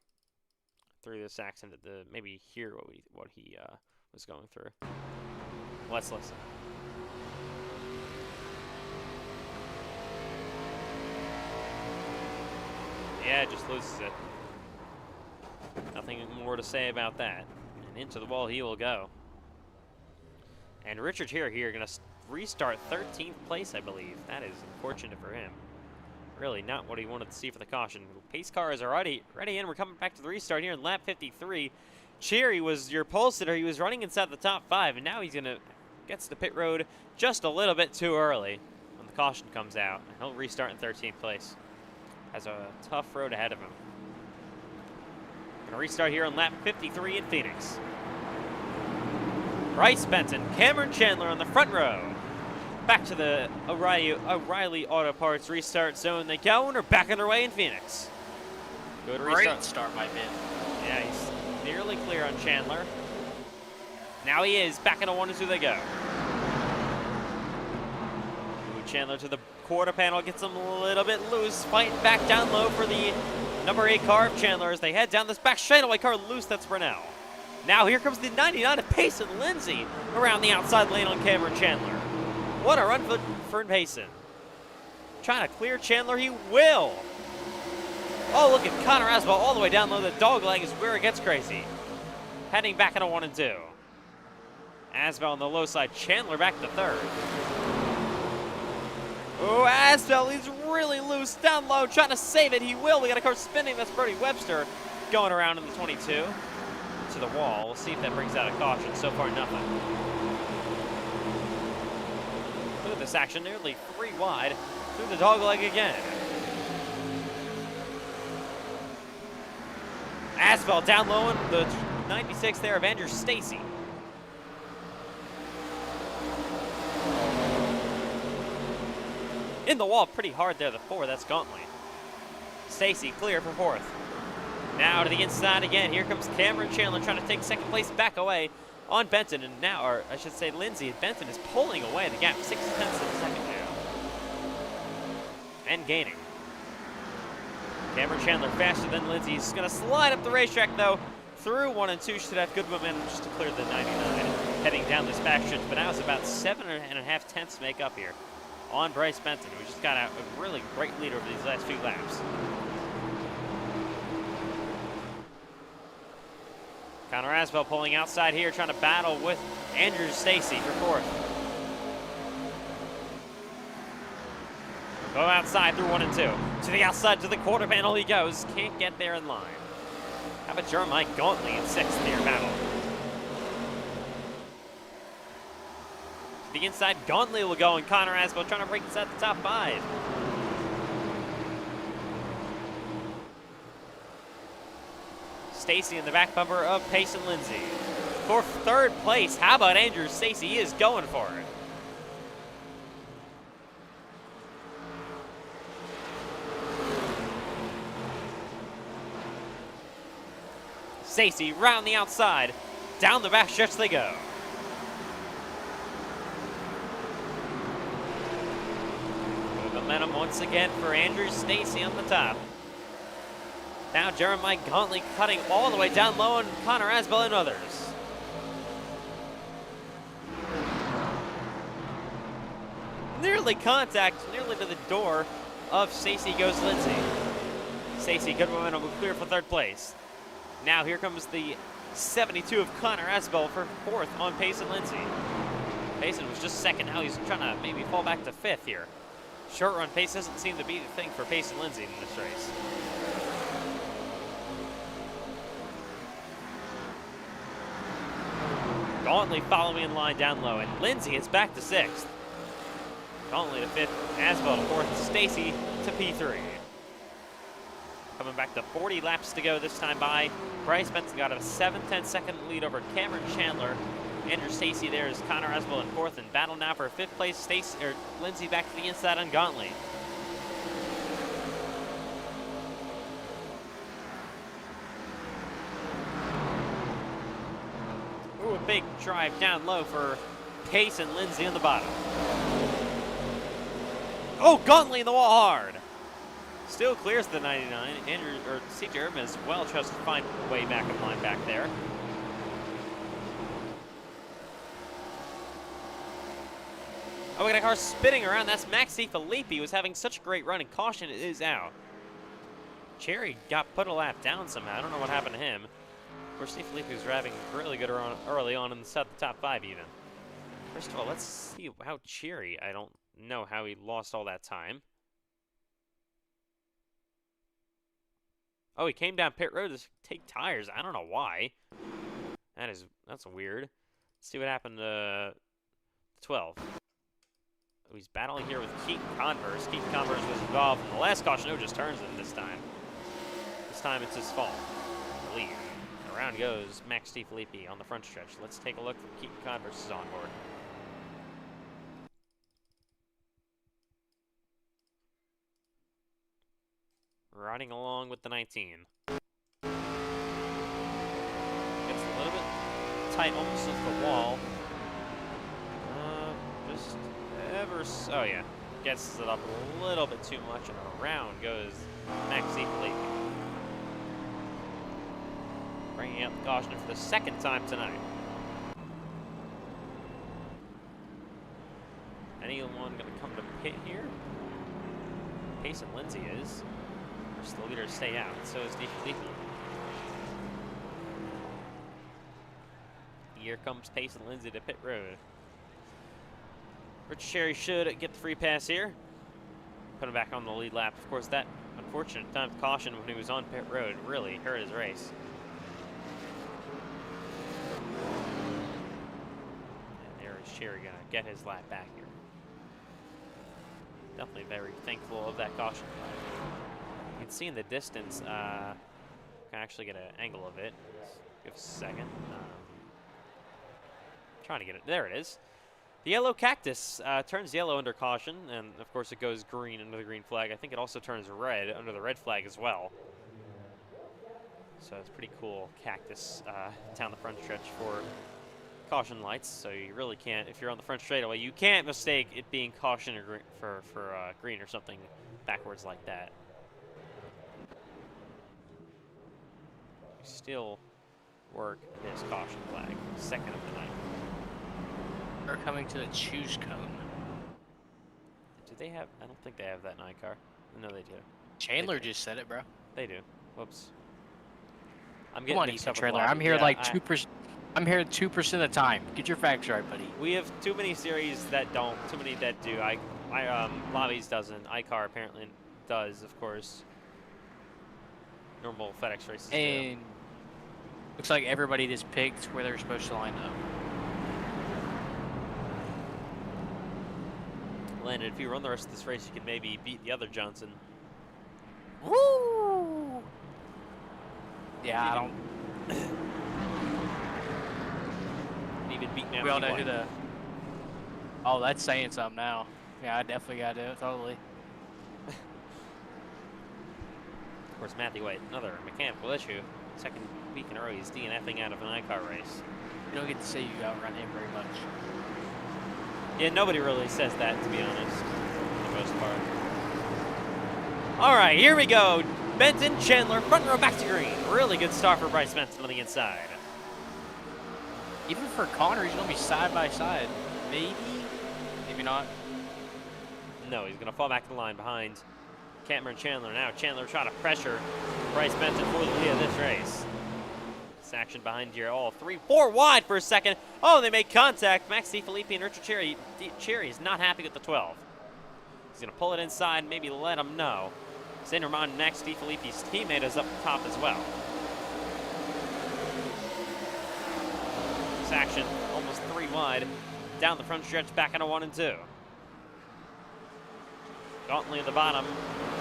Through this accident to maybe hear what he was going through. Let's listen. Yeah, it just loses it. Nothing more to say about that. And into the wall he will go. And Richard here going to restart 13th place, I believe. That is unfortunate for him. Really not what he wanted to see for the caution. Pace car is already ready in. We're coming back to the restart here in lap 53. Cherry was your pole sitter. He was running inside the top 5, and now he's gets to pit road just a little bit too early when the caution comes out. And he'll restart in 13th place. Has a tough road ahead of him. Gonna restart here on lap 53 in Phoenix. Bryce Benton, Cameron Chandler on the front row. Back to the O'Reilly Auto Parts restart zone they go, and they're back on their way in Phoenix. Good restart. Great start by Ben. Yeah, he's nearly clear on Chandler. Now he is. Back into 1 and 2 they go. Ooh, Chandler to the quarter panel, gets him a little bit loose. Fighting back down low for the number 8 car of Chandler as they head down this back straightaway car loose. That's Brunel. Now here comes the 99 of Payson Lindsay around the outside lane on Cameron Chandler. What a run for Payson. Trying to clear Chandler, he will. Oh, look at Connor Asbel all the way down low. The dog leg is where it gets crazy. Heading back into 1 and 2. Asbel on the low side, Chandler back to 3rd. Oh, Asbel, he's really loose down low, trying to save it. He will. We got a car spinning. That's Brody Webster going around in the 22 to the wall. We'll see if that brings out a caution. So far, nothing. Look at this action, nearly 3 wide through the dog leg again. Asbel down low in the 96 there of Andrew Stacy. In the wall pretty hard there, the 4, that's Gauntly. Stacy clear for 4th. Now to the inside again, here comes Cameron Chandler trying to take 2nd place back away on Benton, and now, or I should say Lindsay. Benton is pulling away the gap, 6 tenths of a second now. And gaining. Cameron Chandler faster than Lindsay. He's gonna slide up the racetrack though, through 1 and 2, should have good momentum just to clear the 99. Heading down this back stretch, but now it's about 7.5 tenths to make up here on Bryce Benton, who just got a really great lead over these last few laps. Connor Asbel pulling outside here, trying to battle with Andrew Stacy for 4th. Go outside through 1 and 2. To the outside, to the quarter panel he goes. Can't get there in line. How about Jeremiah Gauntly in 6th near battle? To the inside, Gauntly will go, and Connor Asbel trying to break inside the top 5. Stacy in the back bumper of Payson Lindsay. for third place. How about Andrew Stacy? He is going for it. Stacy round the outside. Down the back stretch they go. Good momentum once again for Andrew Stacy on the top. Now Jeremiah Gauntly cutting all the way down low, and Connor Asbell and others. Nearly contact, nearly to the door of Stacy goes Lindsay. Stacy, good momentum, will clear for third place. Now here comes the 72 of Connor Asbell for fourth on Payson Lindsay. Payson was just second, now he's trying to maybe fall back to fifth here. Short run pace doesn't seem to be the thing for Payson Lindsay in this race. Gauntly following in line down low, and Lindsay is back to sixth. Gauntly to fifth, Asbell to fourth, Stacy to P3. Coming back to 40 laps to go this time by. Bryce Benson got a 7-10 second lead over Cameron Chandler. Andrew Stacy there is Connor Asbell in fourth, and battle now for fifth place. Lindsay back to the inside on Gauntly. Ooh, a big drive down low for Payson Lindsay on the bottom. Oh, Gauntly in the wall hard. Still clears the 99. CJ Urban as well tries to find a way back in line back there. Oh, we got a car spinning around. That's Max DeFilippi, was having such a great run, and caution is out. Cherry got put a lap down somehow. I don't know what happened to him. Of course, DeFilippi was driving really good early on in the top five even. First of all, let's see how Cherry, I don't know how he lost all that time. Oh, he came down pit road to take tires. I don't know why. That's weird. Let's see what happened to 12. Oh, he's battling here with Keaton Converse. Keaton Converse was involved in the last caution. Oh, just turns him this time. This time it's his fault, I believe. Around goes Max DeFilippi on the front stretch. Let's take a look for Keaton Converse's onboard. Riding along with the 19. Gets a little bit tight, almost into the wall. Just ever so, oh yeah. Gets it up a little bit too much, and around goes Max DeFilippi. Bringing out the cautioner for the second time tonight. Anyone going to come to pit here? Payson Lindsay is. The leader to stay out, so is DeFilippi. Here comes Payson Lindsay to pit road. Rich Cherry should get the free pass here. Put him back on the lead lap. Of course, that unfortunate time of caution when he was on pit road really hurt his race. And there is Cherry gonna get his lap back here. Definitely very thankful of that caution. You can see in the distance, can actually get an angle of it. Give us a second. Trying to get it. There it is. The yellow cactus turns yellow under caution, and of course it goes green under the green flag. I think it also turns red under the red flag as well. So it's pretty cool cactus down the front stretch for caution lights. So you really can't, if you're on the front straightaway, you can't mistake it being caution or for green or something backwards like that. Still work this caution flag, second of the night. We're coming to the choose cone. Do they have, I don't think they have that in iCar. No, they do. Chandler just said it, bro. They do. Whoops. I'm Come getting on, mixed Ethan up with Chandler. Lobby. I'm here Yeah, like 2%. I'm here 2% of the time. Get your facts right, buddy. We have too many series that don't, too many that do. Lobbies doesn't. iCar apparently does, of course. Normal FedEx races And looks like everybody just picked where they're supposed to line up. Landon, if you run the rest of this race, you can maybe beat the other Johnson. Woo! Yeah, I don't. even beaten out. We all know who the. Oh, that's saying something now. Yeah, I definitely got it. Totally. Of course, Matthew White, another mechanical issue. Second week in a row, he's DNFing out of an iCar race. You don't get to say you outrun him very much. Yeah, nobody really says that, to be honest, for the most part. All right, here we go. Benton, Chandler, front row back to green. Really good start for Bryce Benton on the inside. Even for Connor, he's going to be side by side. Maybe? Maybe not. No, he's going to fall back to the line behind Cameron Chandler. Now Chandler trying to pressure Bryce Benton for the lead of this race. This action behind here, all 3-4 wide for a second. Oh, they make contact. Max DiFilippi and Richard Cherry. Cherry is not happy with the 12. He's going to pull it inside, maybe let him know. Same remind Max DiFilippi's teammate is up top as well. This action almost 3 wide. Down the front stretch, back into 1 and 2. Gauntly at the bottom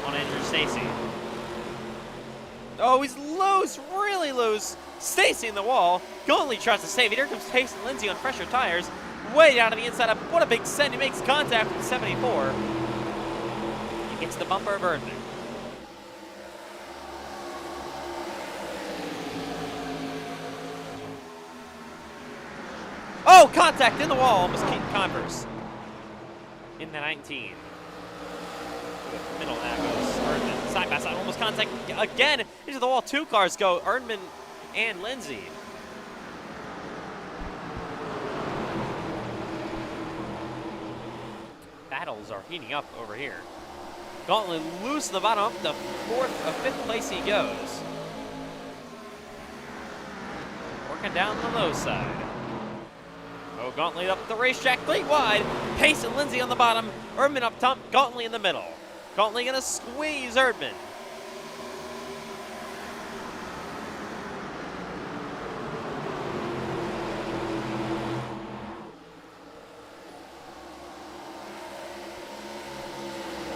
on Andrew Stacy. Oh, he's loose, really loose. Stacy in the wall. Gauntly tries to save it. Here comes Pace and Lindsay on fresher tires. Way down to the inside. What a big send. He makes contact with the 74. He gets the bumper of Erdman. Oh, contact in the wall. Almost Keaton Converse. In the 19. Middle now goes Erdman. Side by side. Almost contact again. Into the wall. 2 cars go. Erdman and Lindsay. Battles are heating up over here. Gauntlet loose in the bottom. Up the 5th place he goes. Working down the low side. Oh, Gauntlet up the racetrack, late wide. Pace and Lindsay on the bottom. Erdman up top, Gauntlet in the middle. Gauntlet gonna squeeze Erdman.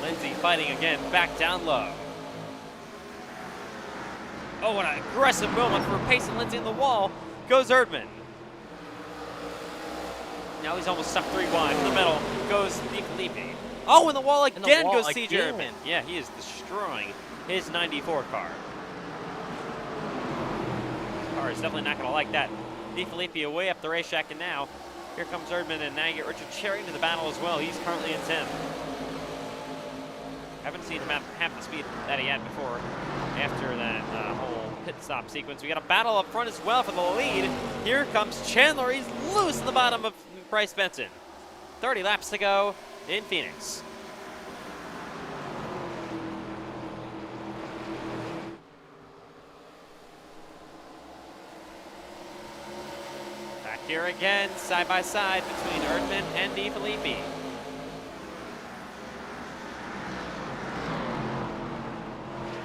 Lindsay fighting again, back down low. Oh, what an aggressive moment for Pace and Lindsay in the wall. Goes Erdman. Now he's almost stuck 3 wide. In the middle goes DiFilippi. Oh, in the wall again goes CJ Erdman. Yeah, he is destroying his 94 car. This car is definitely not going to like that. DiFilippi away up the racetrack, and now here comes Erdman, and now you get Richard Cherry into the battle as well. He's currently in 10th. Haven't seen him have half the speed that he had before after that whole pit stop sequence. We got a battle up front as well for the lead. Here comes Chandler. He's loose in the bottom of Bryce Benton. 30 laps to go in Phoenix. Back here again, side by side between Erdman and DiFilippi.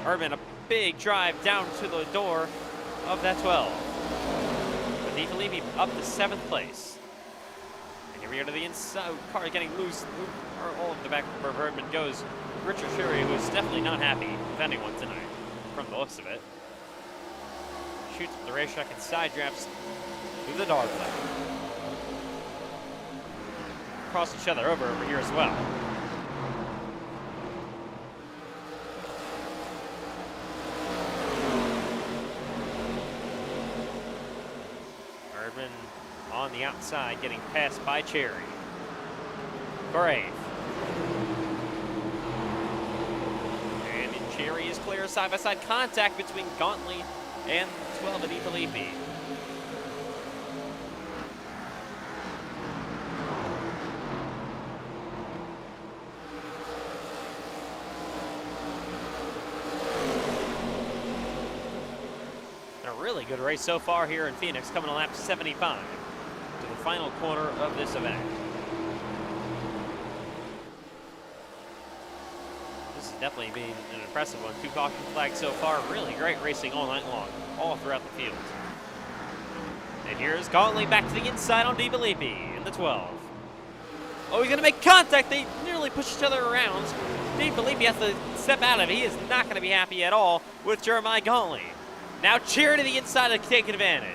Erdman, a big drive down to the door of that 12. But DiFilippi up to 7th place. Here we go to the inside. Car getting loose. All of the back where Erdman goes. Richard Cherry, who is definitely not happy with anyone tonight, from the looks of it. Shoots up the racetrack and side drafts through the dog leg. Cross each other over here as well. Erdman on the outside, getting passed by Cherry. Brave. And Cherry is clear. Side-by-side contact between Gauntlet and 12 of DiFilippi. A really good race so far here in Phoenix, coming to lap 75 to the final corner of this event. This has definitely been an impressive one. 2 caution flags so far. Really great racing all night long, all throughout the field. And here's Gauntlet back to the inside on DiFilippi in the 12. Oh, he's going to make contact. They nearly push each other around. DiFilippi has to step out of it. He is not going to be happy at all with Jeremiah Gauntlet. Now Cherry to the inside to take advantage.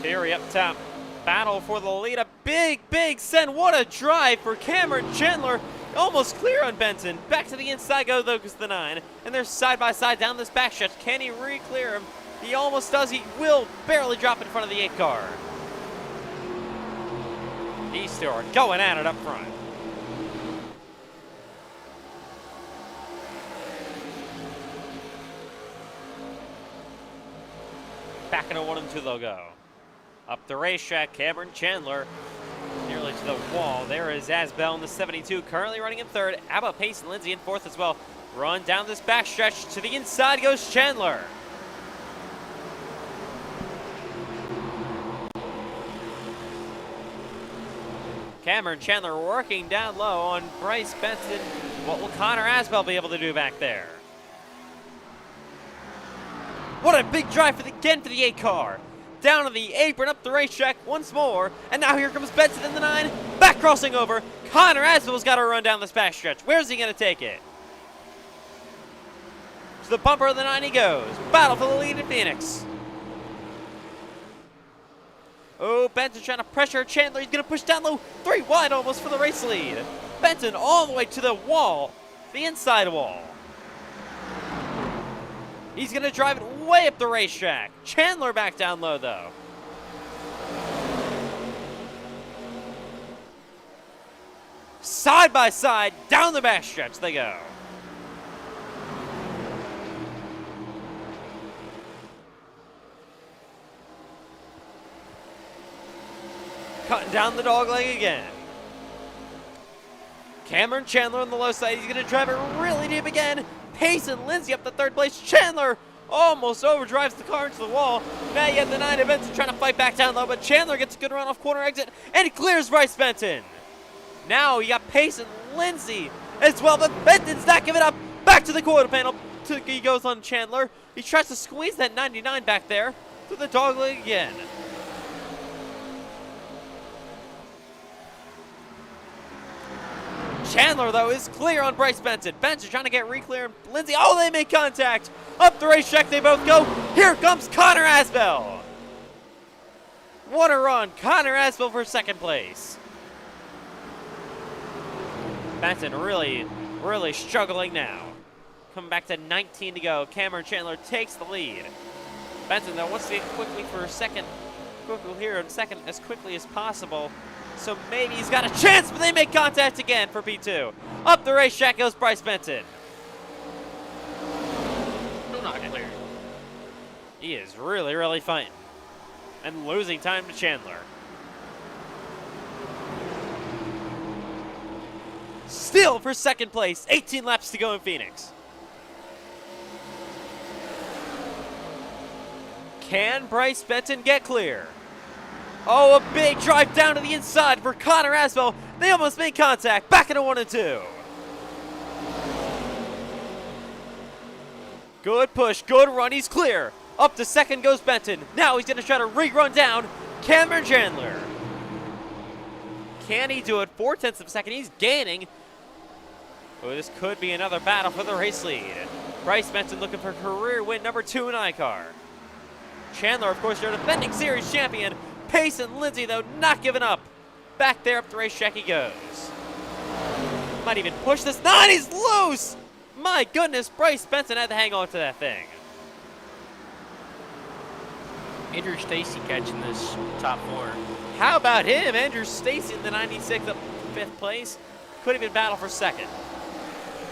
Fury up top. Battle for the lead. A big send. What a drive for Cameron Chandler. Almost clear on Benson. Back to the inside go though goes the 9. And they're side by side down this backstretch. Can he re-clear him? He almost does. He will barely drop in front of the 8 car. These two are going at it up front. Back into 1 and 2 they'll go. Up the racetrack, Cameron Chandler nearly to the wall. There is Asbell in the 72, currently running in 3rd. How about Pace and Lindsay in 4th as well? Run down this backstretch. To the inside goes Chandler. Cameron Chandler working down low on Bryce Benson. What will Connor Asbell be able to do back there? What a big drive again for the 8 car. Down to the apron, up the racetrack once more. And now here comes Benson in the 9. Back crossing over. Connor Asbell's got to run down this back stretch. Where's he going to take it? To the bumper of the 9 he goes. Battle for the lead in Phoenix. Oh, Benson trying to pressure Chandler. He's going to push down low. 3 wide almost for the race lead. Benson all the way to the wall. The inside wall. He's going to drive it way up the racetrack. Chandler back down low, though. Side by side, down the backstretch they go. Cutting down the dog leg again. Cameron Chandler on the low side. He's going to drive it really deep again. Pace and Lindsay up to 3rd place. Chandler almost overdrives the car into the wall. Now you have the 9 Benson trying to fight back down low, but Chandler gets a good run off corner exit, and he clears Bryce Benton. Now you got Pace and Lindsay as well, but Benton's not giving up. Back to the quarter panel. He goes on Chandler. He tries to squeeze that 99 back there through the dog leg again. Chandler, though, is clear on Bryce Benson. Benson trying to get re-clear. Lindsay, oh, they make contact. Up the racetrack they both go. Here comes Connor Asbell. What a run. Connor Asbell for 2nd place. Benson really struggling now. Coming back to 19 to go. Cameron Chandler takes the lead. Benson, though, wants to get quickly for 2nd. Quickly here in 2nd as quickly as possible. So maybe he's got a chance, but they make contact again for P2. Up the racetrack goes Bryce Benton. Still not clear. He is really fighting. And losing time to Chandler. Still for 2nd place. 18 laps to go in Phoenix. Can Bryce Benton get clear? Oh, a big drive down to the inside for Connor Asbell. They almost made contact. Back into 1 and 2. Good push, good run. He's clear. Up to 2nd goes Benton. Now he's going to try to re-run down Cameron Chandler. Can he do it? 4/10 of a second. He's gaining. Oh, this could be another battle for the race lead. Bryce Benton looking for career win number 2 in iCar. Chandler, of course, your defending series champion. Pace and Lindsay, though, not giving up. Back there up the racetrack he goes. Might even push this. 9, he's loose! My goodness, Bryce Benson had to hang on to that thing. Andrew Stacy catching this top 4. How about him? Andrew Stacy in the 96 up to 5th place. Could have been battle for 2nd.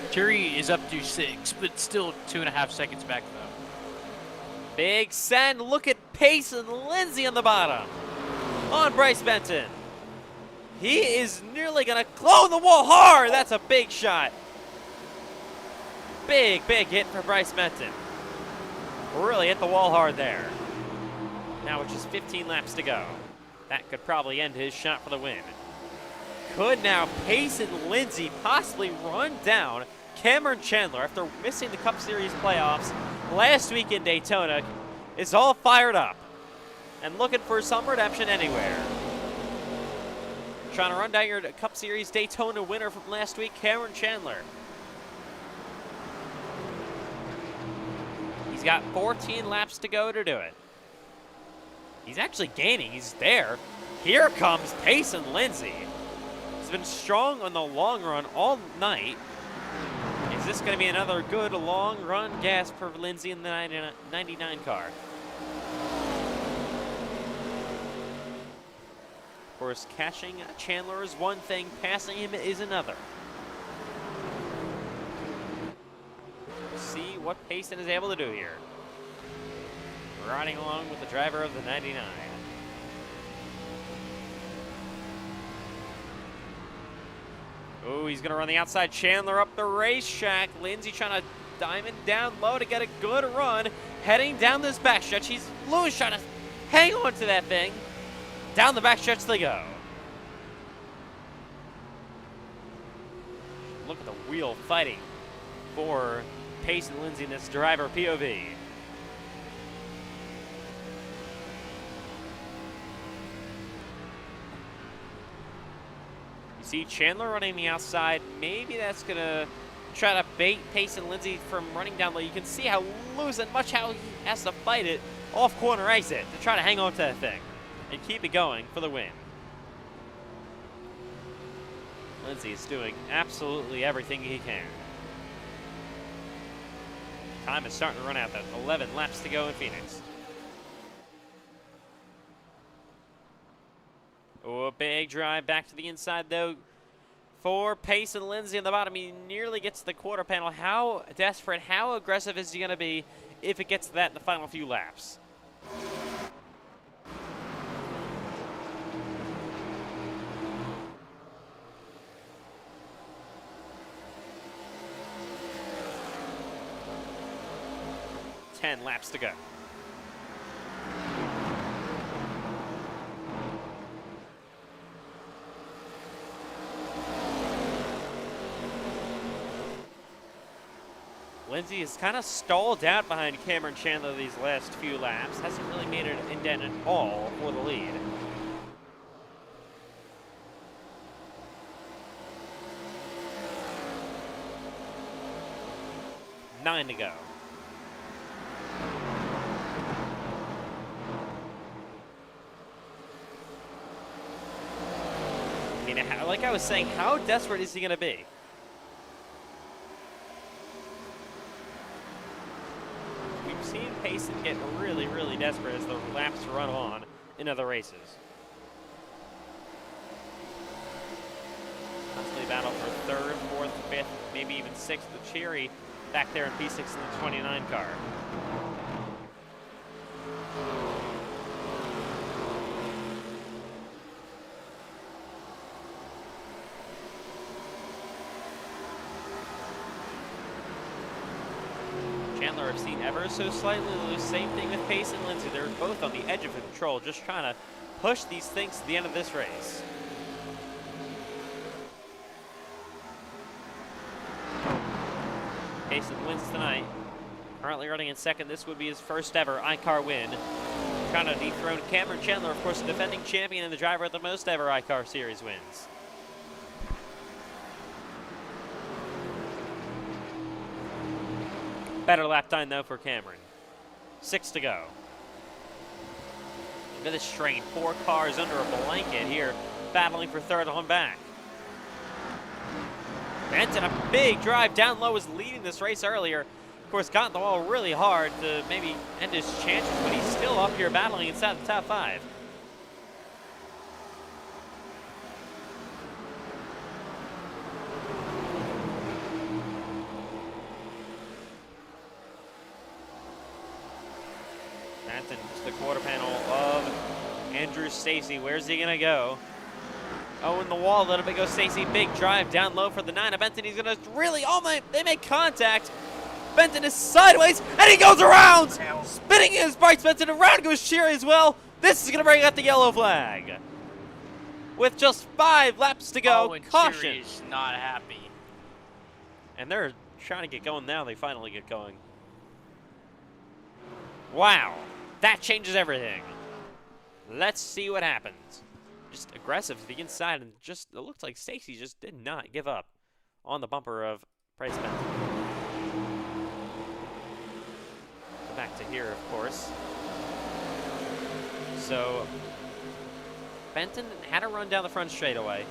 Jury is up to 6, but still 2.5 seconds back, though. Big send. Look at Pace and Lindsay on the bottom. On Bryce Benton. He is nearly going to clone the wall hard. That's a big shot. Big hit for Bryce Benton. Really hit the wall hard there. Now with just 15 laps to go. That could probably end his shot for the win. Could now Pace and Lindsay possibly run down Cameron Chandler after missing the Cup Series playoffs last week in Daytona? Is all fired up and looking for some redemption anywhere. Trying to run down your Cup Series Daytona winner from last week, Cameron Chandler. He's got 14 laps to go to do it. He's actually gaining. He's there. Here comes Payson Lindsay. He's been strong on the long run all night. Is this going to be another good long run gas for Lindsay in the 99 car? Of course, catching Chandler is one thing, passing him is another. See what Payson is able to do here. Riding along with the driver of the 99. Oh, he's going to run the outside. Chandler up the racetrack. Lindsay trying to diamond down low to get a good run. Heading down this backstretch. Lewis trying to hang on to that thing. Down the backstretch they go. Look at the wheel fighting for Payson Lindsay in this driver POV. See Chandler running the outside. Maybe that's going to try to bait Payson Lindsay from running down low. You can see how loose and much how he has to fight it off corner exit to try to hang on to that thing and keep it going for the win. Lindsay is doing absolutely everything he can. Time is starting to run out. That 11 laps to go in Phoenix. Oh, a big drive back to the inside, though, for Payson Lindsay on the bottom. He nearly gets to the quarter panel. How desperate, how aggressive is he going to be if it gets to that in the final few laps? Ten laps to go. Lindsay is kind of stalled out behind Cameron Chandler these last few laps. Hasn't really made an indent at all for the lead. Nine to go. I mean, like I was saying, how desperate is he going to be? We've seen Payson get really, really desperate as the laps run on in other races. Constantly battle for third, fourth, fifth, maybe even sixth with Cherry back there in P6 in the 29 car. Chandler have seen ever so slightly loose. Same thing with Payson and Lindsay. They're both on the edge of control, just trying to push these things to the end of this race. Payson wins tonight. Currently running in second. This would be his first ever iCar win. Trying to dethrone Cameron Chandler, of course, the defending champion and the driver with the most ever iCar Series wins. Better lap time, though, for Cameron. 6 to go. Look at this strain. 4 cars under a blanket here, battling for third on back. Benton, a big drive down low, was leading this race earlier. Of course, got the wall really hard to maybe end his chances, but he's still up here battling inside the top 5. Benton to the quarter panel of Andrew Stacy. Where's he going to go? Oh, in the wall, a little bit goes Stacy. Big drive down low for the 9 of Benton. He's going to really, they make contact. Benton is sideways, and he goes around! Spinning his brakes, Benton, around goes Cherry as well. This is going to bring out the yellow flag. With just 5 laps to go, and caution. Cherry's not happy. And they're trying to get going now. They finally get going. Wow, that changes everything. Let's see what happens. Just aggressive to the inside, and just it looks like Stacy just did not give up on the bumper of Bryce Benton. Back to here, of course. So Benton had a run down the front straightaway.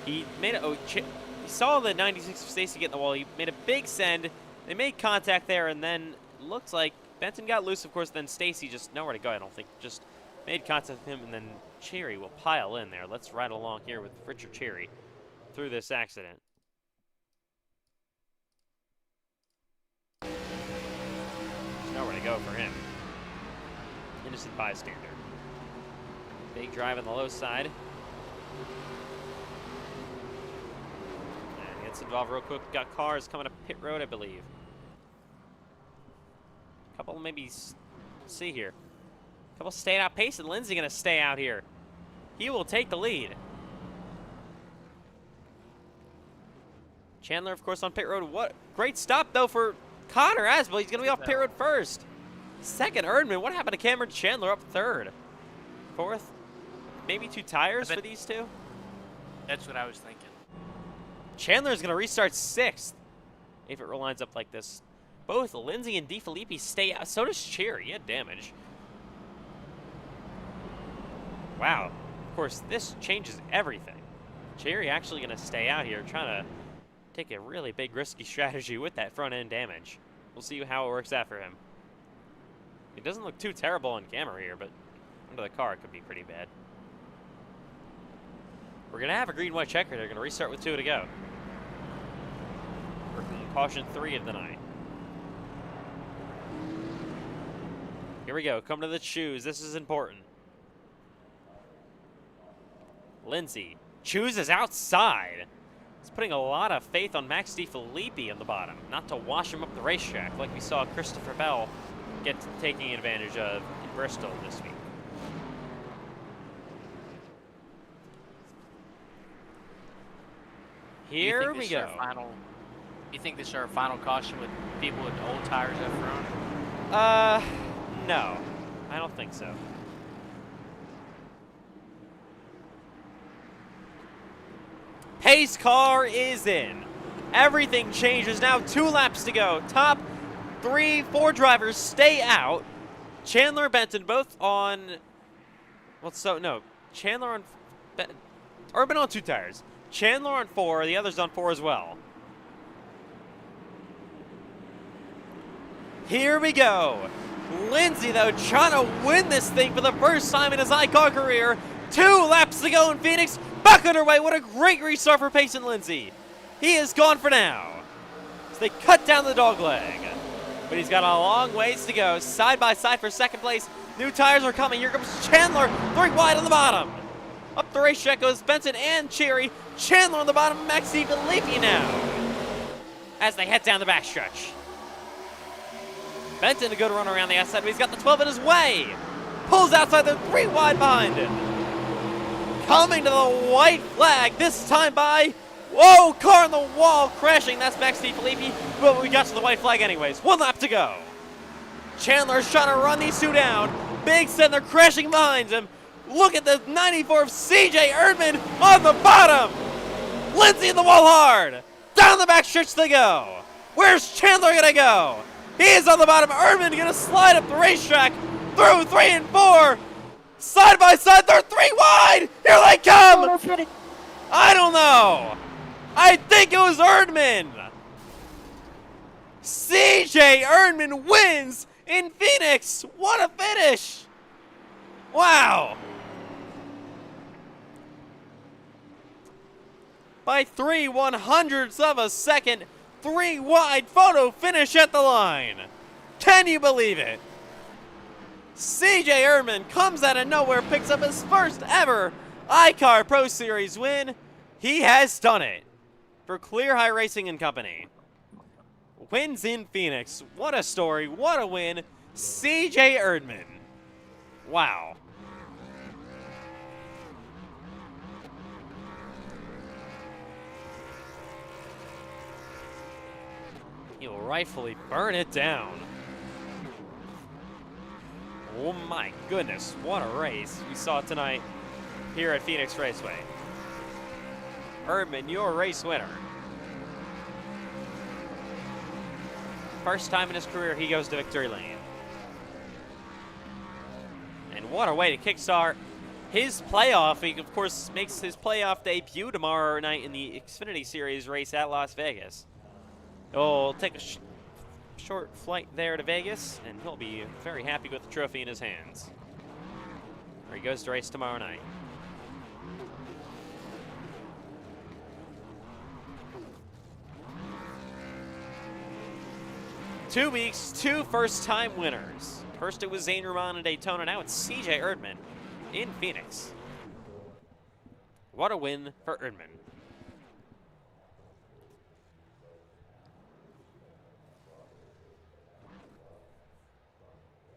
He made a, he saw the 96 of Stacy get in the wall. He made a big send. They made contact there, and then looks like Benton got loose, of course. Then Stacy just nowhere to go, I don't think. Just made contact with him, and then Cherry will pile in there. Let's ride along here with Richard Cherry through this accident. There's nowhere to go for him. Innocent bystander. Big drive on the low side. And gets involved real quick. Got cars coming up pit road, I believe. A couple maybe see here. A couple staying out pace, and Lindsay gonna stay out here. He will take the lead. Chandler, of course, on pit road. What great stop though for Connor Asbel. He's gonna be off pit road first. Second, Erdman. What happened to Cameron Chandler up third? Fourth? Maybe 2 tires for these two? That's what I was thinking. Chandler's going to restart 6th if it lines up like this. Both Lindsay and DeFilippi stay out. So does Cherry. He had damage. Wow. Of course, this changes everything. Cherry actually going to stay out here trying to take a really big risky strategy with that front end damage. We'll see how it works out for him. It doesn't look too terrible on camera here, but under the car it could be pretty bad. We're going to have a green-white checker. They're going to restart with 2 to go. Caution 3 of the night. Here we go. Come to the shoes. This is important. Lindsay chooses outside. He's putting a lot of faith on Max DeFilippi on the bottom, not to wash him up the racetrack like we saw Christopher Bell get to taking advantage of in Bristol this week. Here we go. You think this is our final caution with people with old tires up front? No. I don't think so. Pace car is in. Everything changes now. 2 laps to go. Top 3, 4 drivers stay out. Chandler and Benton both on... Well, so, no. Chandler on... Urban on 2 tires. Chandler on 4, the others on 4 as well. Here we go. Lindsay, though, trying to win this thing for the first time in his iCar career. 2 laps to go in Phoenix. Back underway. What a great restart for Payson Lindsay. He is gone for now. So they cut down the dog leg. But he's got a long ways to go. Side by side for second place. New tires are coming. Here comes Chandler. 3 wide on the bottom. Up the racetrack goes Benton and Cherry. Chandler on the bottom, Max DeFilippi now. As they head down the backstretch. Benton a good run around the outside, but he's got the 12 in his way. Pulls outside, the 3 wide behind him. Coming to the white flag, this time by, whoa, car on the wall, crashing. That's Max DeFilippi, but we got to the white flag anyways. 1 lap to go. Chandler's trying to run these 2 down. Big send, they're crashing behind him. Look at the 94 of CJ Erdman on the bottom. Lindsay in the wall hard. Down the back stretch they go. Where's Chandler gonna go? He is on the bottom. Erdman gonna slide up the racetrack through 3 and 4. Side by side, they're 3 wide. Here they come. I don't know. I think it was Erdman. CJ Erdman wins in Phoenix. What a finish. Wow. By 3/100ths of a second, 3 wide photo finish at the line. Can you believe it? CJ Erdman comes out of nowhere, picks up his first ever iCar Pro Series win. He has done it for Clear High Racing and Company. Wins in Phoenix. What a story. What a win. CJ Erdman. Wow. He'll rightfully burn it down. Oh my goodness, what a race we saw tonight here at Phoenix Raceway. Erdman, your race winner. First time in his career he goes to victory lane. And what a way to kickstart his playoff. He, of course, makes his playoff debut tomorrow night in the Xfinity Series race at Las Vegas. He'll take a short flight there to Vegas, and he'll be very happy with the trophy in his hands. Where he goes to race tomorrow night. Two weeks, two first-time winners. First it was Zane Roman in Daytona, now it's CJ Erdman in Phoenix. What a win for Erdman.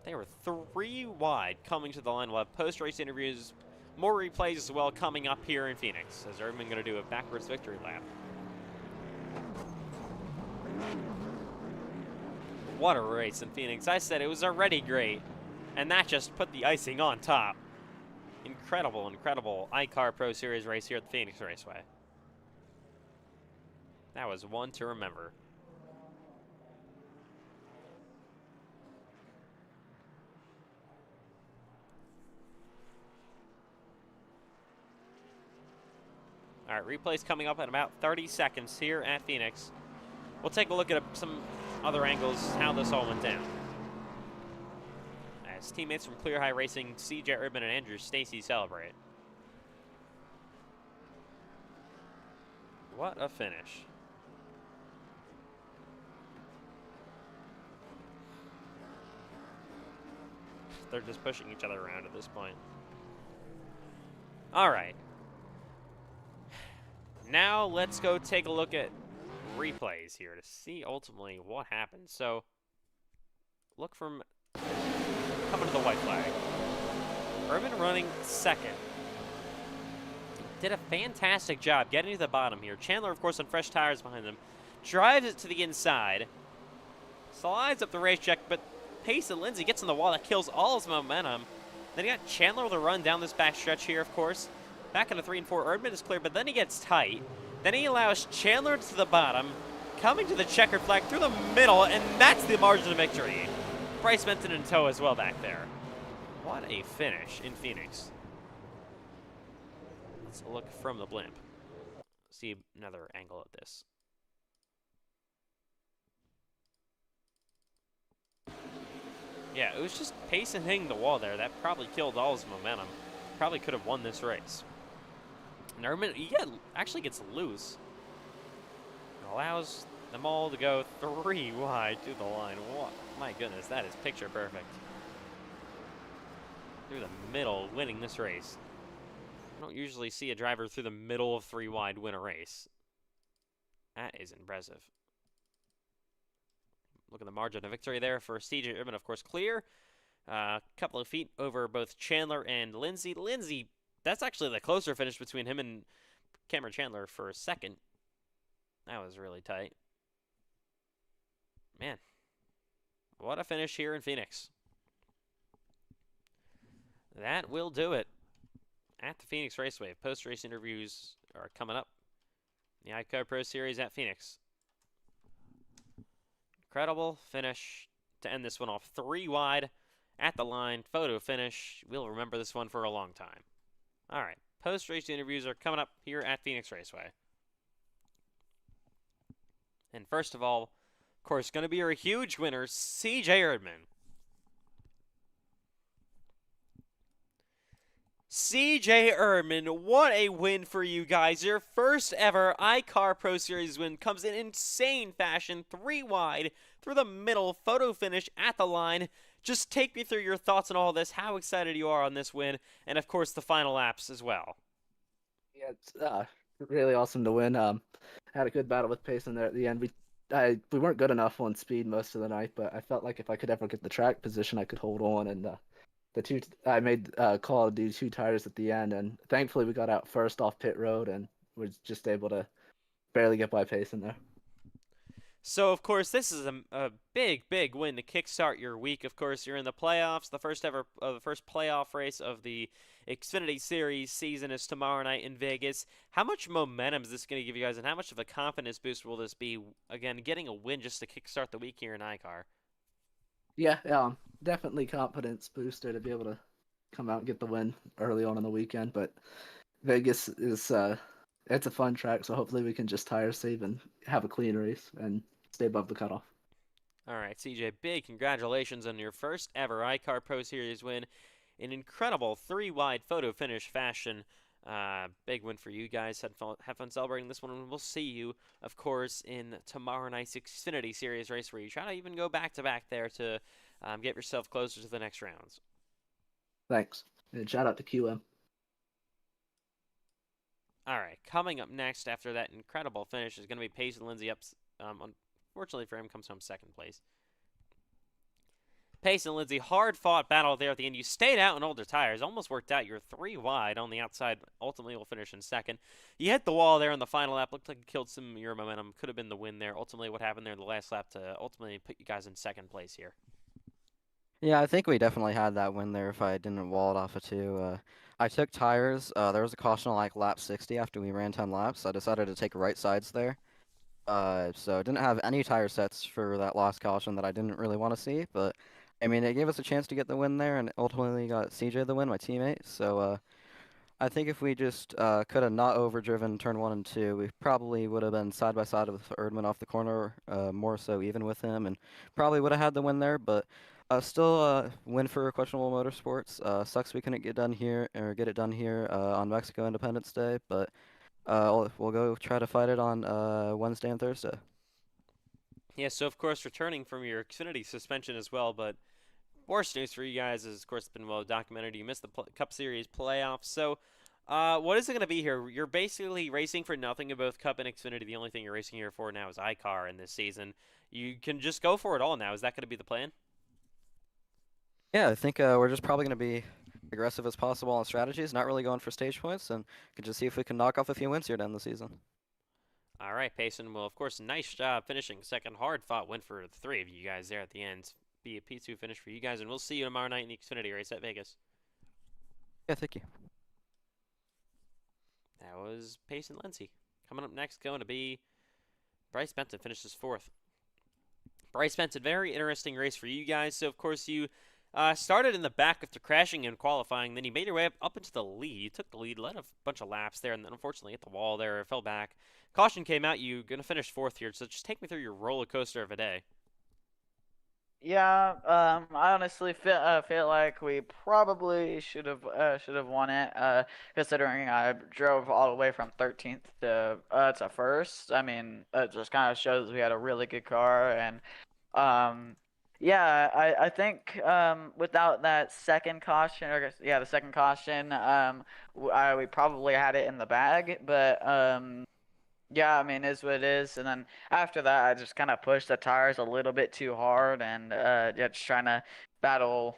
They were 3 wide coming to the line. We'll have post-race interviews, more replays as well coming up here in Phoenix, as Erdman going to do a backwards victory lap. What a race in Phoenix. I said it was already great, and that just put the icing on top. Incredible, incredible iCar Pro Series race here at the Phoenix Raceway. That was one to remember. All right, replay's coming up in about 30 seconds here at Phoenix. We'll take a look at some other angles, how this all went down. As teammates from Clear High Racing, CJ Erdman and Andrew Stacy celebrate. What a finish. They're just pushing each other around at this point. All right. Now let's go take a look at replays here to see ultimately what happened. So, look from coming to the white flag. Erdman running second. Did a fantastic job getting to the bottom here. Chandler, of course, on fresh tires behind them. Drives it to the inside. Slides up the racetrack, but pace and Lindsay gets in the wall. That kills all his momentum. Then you got Chandler with a run down this back stretch here, of course. Back into 3 and 4. Erdman is clear, but then he gets tight. Then he allows Chandler to the bottom, coming to the checkered flag through the middle, and that's the margin of victory. Bryce Benton in tow as well back there. What a finish in Phoenix. Let's look from the blimp. See another angle at this. Yeah, it was just pace and hitting the wall there. That probably killed all his momentum. Probably could have won this race. And Erdman, he actually gets loose. Allows them all to go 3 wide to the line. What? My goodness, that is picture perfect. Through the middle, winning this race. I don't usually see a driver through the middle of 3 wide win a race. That is impressive. Look at the margin of victory there for CJ Erdman, of course, clear. A couple of feet over both Chandler and Lindsay. Lindsay, that's actually the closer finish between him and Cameron Chandler for a second. That was really tight. Man, what a finish here in Phoenix. That will do it at the Phoenix Raceway. Post-race interviews are coming up. The iCar Pro Series at Phoenix. Incredible finish to end this one off. 3 wide at the line. Photo finish. We'll remember this one for a long time. All right. Post-race interviews are coming up here at Phoenix Raceway. And first of all, of course, going to be our huge winner, CJ Erdman. CJ Erdman, what a win for you guys. Your first ever iCar Pro Series win comes in insane fashion, 3 wide, through the middle, photo finish at the line. Just take me through your thoughts on all this, how excited you are on this win, and of course the final laps as well. Yeah, it's really awesome to win. Had a good battle with Payson there at the end. We weren't good enough on speed most of the night, but I felt like if I could ever get the track position, I could hold on. And I made a call to do 2 tires at the end, and thankfully we got out first off pit road and was just able to barely get by Payson there. So, of course, this is a big, big win to kickstart your week. Of course, you're in the playoffs. The first playoff race of the Xfinity Series season is tomorrow night in Vegas. How much momentum is this going to give you guys, and how much of a confidence boost will this be, again, getting a win just to kickstart the week here in iCar? Yeah, definitely confidence booster to be able to come out and get the win early on in the weekend. But Vegas is it's a fun track, so hopefully we can just tire save and have a clean race and stay above the cutoff. All right, CJ, big congratulations on your first ever iCar Pro Series win. An incredible three-wide photo finish fashion. Big win for you guys. Have fun celebrating this one, and we'll see you, of course, in tomorrow night's Xfinity Series race where you try to even go back-to-back there to get yourself closer to the next rounds. Thanks. And shout out to QM. All right, coming up next after that incredible finish is going to be Payson Lindsay up. Unfortunately for him, comes home second place. Payson Lindsay, hard-fought battle there at the end. You stayed out in older tires, almost worked out. You're three wide on the outside. Ultimately, will finish in second. You hit the wall there in the final lap. Looked like you killed some of your momentum. Could have been the win there. Ultimately, what happened there in the last lap to ultimately put you guys in second place here? Yeah, I think we definitely had that win there if I didn't wall it off of two. I took tires. There was a caution on like lap 60 after we ran 10 laps. I decided to take right sides there. So I didn't have any tire sets for that last caution that I didn't really want to see. But I mean, it gave us a chance to get the win there, and ultimately got CJ the win, my teammate. So I think if we just could have not overdriven turn 1 and 2, we probably would have been side by side with Erdman off the corner, more so even with him, and probably would have had the win there. But still, win for Questionable Motorsports. Sucks we couldn't get it done here on Mexico Independence Day, but we'll go try to fight it on Wednesday and Thursday. Yeah, so of course, returning from your Xfinity suspension as well, but worst news for you guys is, of course, it's been well documented. You missed the Cup Series playoffs. So, what is it going to be here? You're basically racing for nothing in both Cup and Xfinity. The only thing you're racing here for now is iCar in this season. You can just go for it all now. Is that going to be the plan? Yeah, I think we're just probably going to be aggressive as possible on strategies, not really going for stage points, and can just see if we can knock off a few wins here to end the season. All right, Payson. Well, of course, nice job finishing second. Hard-fought win for the three of you guys there at the end. Be a P2 finish for you guys, and we'll see you tomorrow night in the Xfinity race at Vegas. Yeah, thank you. That was Payson Lindsay. Coming up next, going to be Bryce Benton, finishes fourth. Bryce Benton, very interesting race for you guys. So, of course, you started in the back after crashing in qualifying. Then you made your way up into the lead. You took the lead, led a bunch of laps there, and then unfortunately hit the wall there, fell back. Caution came out. You're going to finish fourth here. So just take me through your roller coaster of a day. Yeah, I honestly feel like we probably should have won it. Considering I drove all the way from 13th to first. I mean, it just kind of shows we had a really good car, and yeah, I think without that second caution, or yeah, the second caution, we probably had it in the bag, but yeah, I mean, is what it is. And then after that, I just kind of pushed the tires a little bit too hard, and yeah, just trying to battle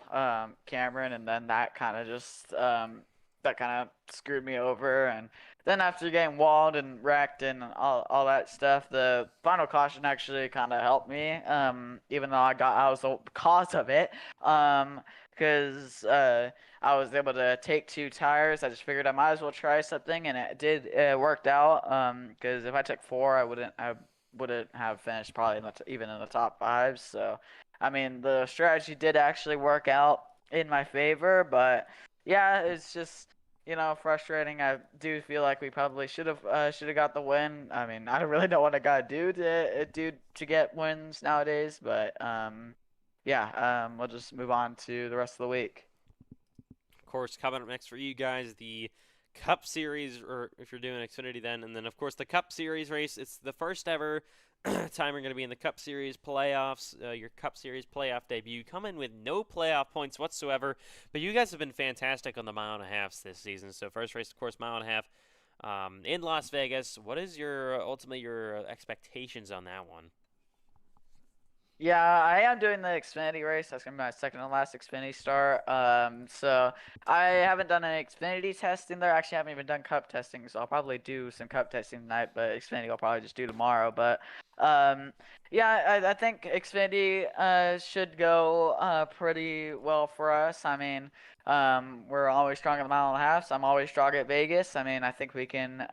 Cameron, and then that kind of just that kind of screwed me over. And then after getting walled and wrecked and all that stuff, the final caution actually kind of helped me. Even though I was the cause of it. Because I was able to take two tires. I just figured I might as well try something, and it worked out. Because if I took four, I wouldn't have finished probably even in the top five. So, I mean, the strategy did actually work out in my favor, but yeah, it's just frustrating. I do feel like we probably should have got the win. I mean, I don't really know what I gotta do to get wins nowadays, but yeah, we'll just move on to the rest of the week. Of course, coming up next for you guys, the Cup Series, or if you're doing Xfinity then, and then, of course, the Cup Series race. It's the first ever time you're going to be in the Cup Series playoffs, your Cup Series playoff debut. Come in with no playoff points whatsoever, but you guys have been fantastic on the mile and a halfs this season. So first race, of course, mile and a half in Las Vegas. What is ultimately your expectations on that one? Yeah, I am doing the Xfinity race. That's gonna be my second and last Xfinity start. So I haven't done any Xfinity testing there. Actually, I haven't even done Cup testing, so I'll probably do some Cup testing tonight. But Xfinity I'll probably just do tomorrow. But yeah, I think Xfinity should go pretty well for us. I mean, we're always strong at the mile and a half, so I'm always strong at Vegas. I mean, I think we can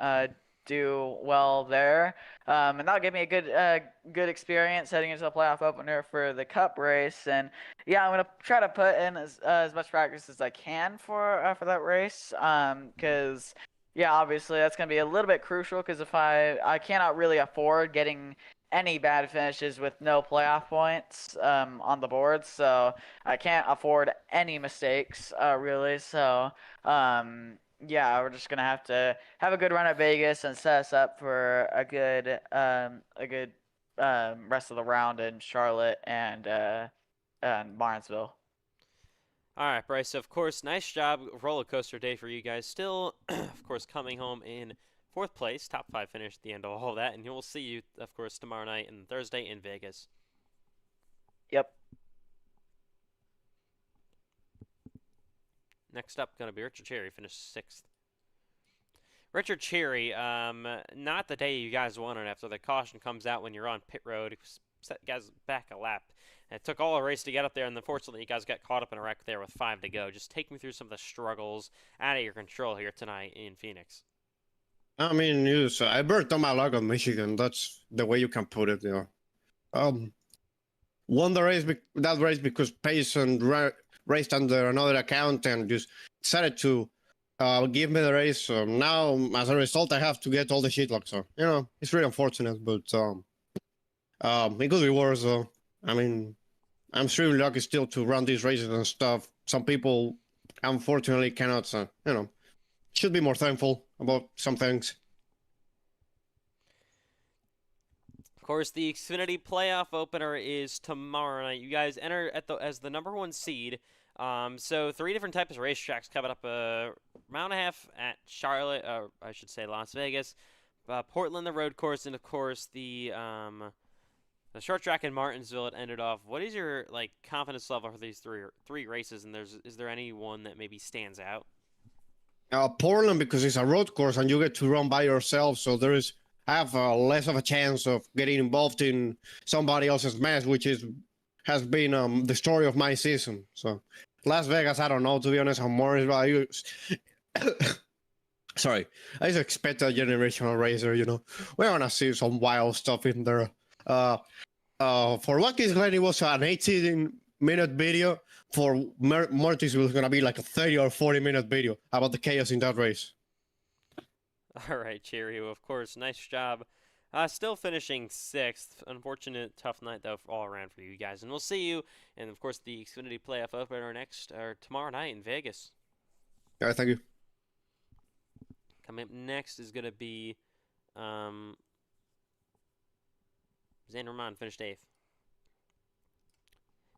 do well there, and that'll give me a good experience heading into the playoff opener for the Cup race. And yeah, I'm gonna try to put in as much practice as I can for that race, because yeah, obviously that's gonna be a little bit crucial, because if I cannot really afford getting any bad finishes with no playoff points on the board, so I can't afford any mistakes really. So yeah, we're just gonna have to have a good run at Vegas and set us up for a good rest of the round in Charlotte and Martinsville. All right, Bryce. Of course, nice job. Roller coaster day for you guys. Still, of course, coming home in 4th place, top 5 finish at the end of all that, and we'll see you, of course, tomorrow night and Thursday in Vegas. Yep. Next up, gonna be Richard Cherry, finished 6th. Richard Cherry, not the day you guys wanted after the caution comes out when you're on pit road. Set guys back a lap. And it took all a race to get up there, and unfortunately, you guys got caught up in a wreck there with 5 to go. Just take me through some of the struggles out of your control here tonight in Phoenix. I mean, I burnt on my luck on Michigan. That's the way you can put it, Won the race, that race because Payson raced under another account and just decided to give me the race. So now, as a result, I have to get all the shit luck. So, it's really unfortunate, but it could be worse, though. I mean, I'm extremely lucky still to run these races and stuff. Some people, unfortunately, cannot, should be more thankful about some things. Of course, the Xfinity playoff opener is tomorrow night. You guys enter as the number 1 seed. So 3 different types of racetracks coming up. A round and a half at Charlotte, I should say Las Vegas, Portland, the road course, and of course the short track in Martinsville. It ended off. What is your confidence level for these three races? And is there any one that maybe stands out? Portland, because it's a road course and you get to run by yourself, so I have less of a chance of getting involved in somebody else's mess, which has been the story of my season. So Las Vegas, I don't know, to be honest. Martinsville, sorry, I just expect a generational racer. We're gonna see some wild stuff in there. For Watkins Glen, it was an 18-minute video. For Mortis, it was gonna be like a 30 or 40-minute video about the chaos in that race. All right, Cheerio. Of course, nice job. Still finishing 6th. Unfortunate, tough night though all around for you guys. And we'll see you, and of course the Xfinity playoff opener tomorrow night in Vegas. All right, thank you. Coming up next is gonna be Zane Roman finished 8th.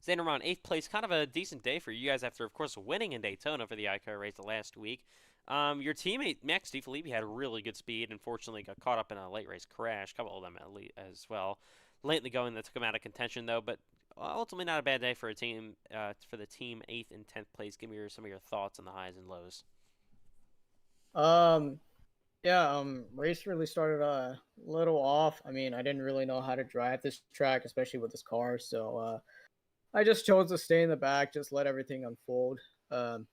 Zane Roman, 8th place, kind of a decent day for you guys after, of course, winning in Daytona for the iCar race last week. Your teammate, Max DeFilippe, had really good speed. Unfortunately, got caught up in a late race crash. A couple of them as well. Lately going that took him out of contention, though. But ultimately, not a bad day for the team 8th and 10th place. Give me some of your thoughts on the highs and lows. Race really started a little off. I mean, I didn't really know how to drive this track, especially with this car. So I just chose to stay in the back, just let everything unfold. Of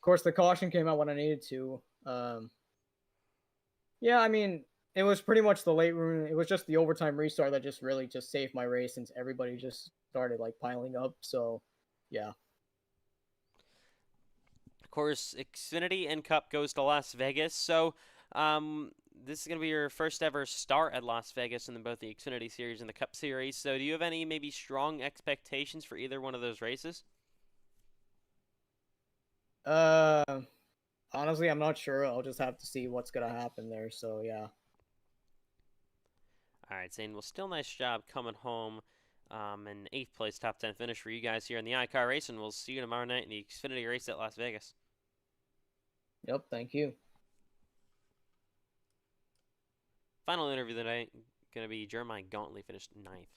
course, the caution came out when I needed to. I mean, it was pretty much the late room. It was just the overtime restart that just really just saved my race, since everybody just started piling up. So, yeah. Of course, Xfinity and Cup goes to Las Vegas. So, this is going to be your first ever start at Las Vegas in both the Xfinity Series and the Cup Series. So do you have any maybe strong expectations for either one of those races? Honestly, I'm not sure. I'll just have to see what's going to happen there. So, yeah. All right, Zane. Well, still nice job coming home. An 8th place top 10 finish for you guys here in the iCar race. And we'll see you tomorrow night in the Xfinity race at Las Vegas. Yep, thank you. Final interview of the night, going to be Jeremiah Gauntly, finished 9th.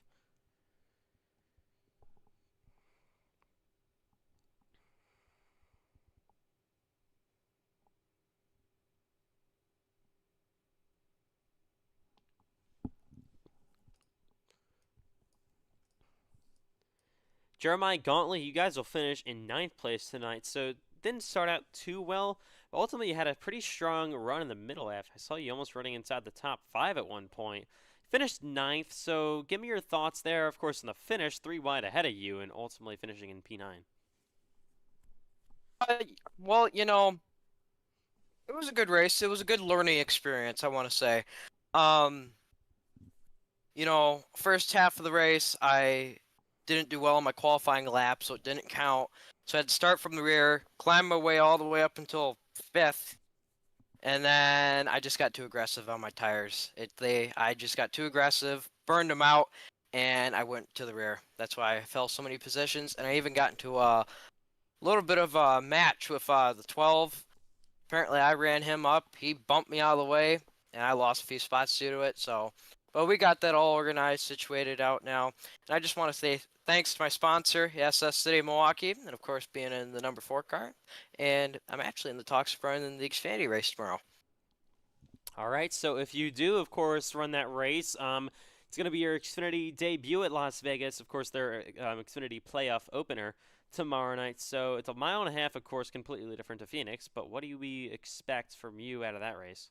Jeremiah Gauntly, you guys will finish in 9th place tonight, so didn't start out too well, But ultimately, you had a pretty strong run in the middle after. I saw you almost running inside the top 5 at one point. Finished 9th, so give me your thoughts there. Of course, in the finish, 3 wide ahead of you, and ultimately finishing in P9. Well, you know, it was a good race. It was a good learning experience, I want to say. Um, you know, first half of the race, I didn't do well on my qualifying lap, so it didn't count. So I had to start from the rear, climb my way all the way up until 5th, and then I just got too aggressive on my tires. I just got too aggressive, burned them out, and I went to the rear. That's why I fell so many positions, and I even got into a little bit of a match with the 12. Apparently, I ran him up. He bumped me out of the way, and I lost a few spots due to it. So, but we got that all organized, situated out now. And I just want to say thanks to my sponsor, SS City Milwaukee, and of course being in the number 4 car. And I'm actually in the talks for running the Xfinity race tomorrow. All right, so if you do, of course, run that race, it's going to be your Xfinity debut at Las Vegas. Of course, their Xfinity playoff opener tomorrow night. So it's a mile and a half, of course, completely different to Phoenix. But what do we expect from you out of that race?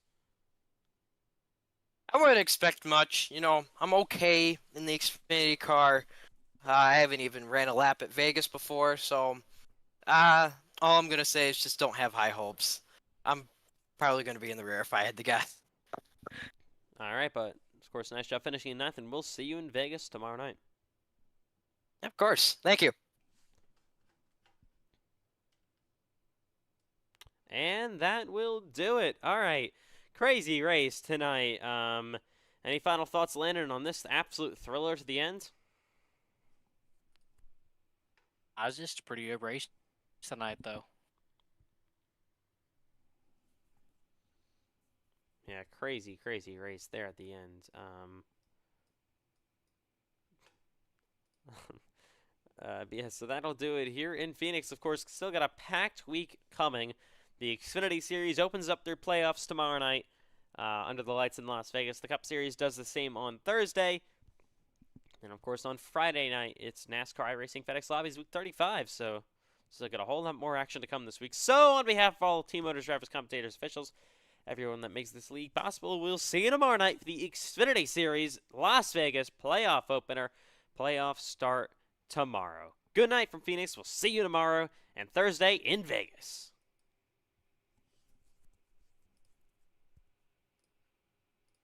I wouldn't expect much. You know, I'm okay in the Xfinity car. I haven't even ran a lap at Vegas before, so all I'm gonna say is just don't have high hopes. I'm probably gonna be in the rear if I had to guess. All right, but of course, nice job finishing in 9th, and we'll see you in Vegas tomorrow night. Of course. Thank you. And that will do it. All right, crazy race tonight. Any final thoughts, Landon, on this absolute thriller to the end? I was just a pretty good race tonight, though. Yeah, crazy race there at the end. But yeah, so that'll do it here in Phoenix. Of course, still got a packed week coming. The Xfinity Series opens up their playoffs tomorrow night under the lights in Las Vegas. The Cup Series does the same on Thursday. And, of course, on Friday night, it's NASCAR iRacing FedEx Lobbies Week 35. So got a whole lot more action to come this week. So on behalf of all Team Motors drivers, commentators, officials, everyone that makes this league possible, we'll see you tomorrow night for the Xfinity Series Las Vegas playoff opener. Playoffs start tomorrow. Good night from Phoenix. We'll see you tomorrow and Thursday in Vegas.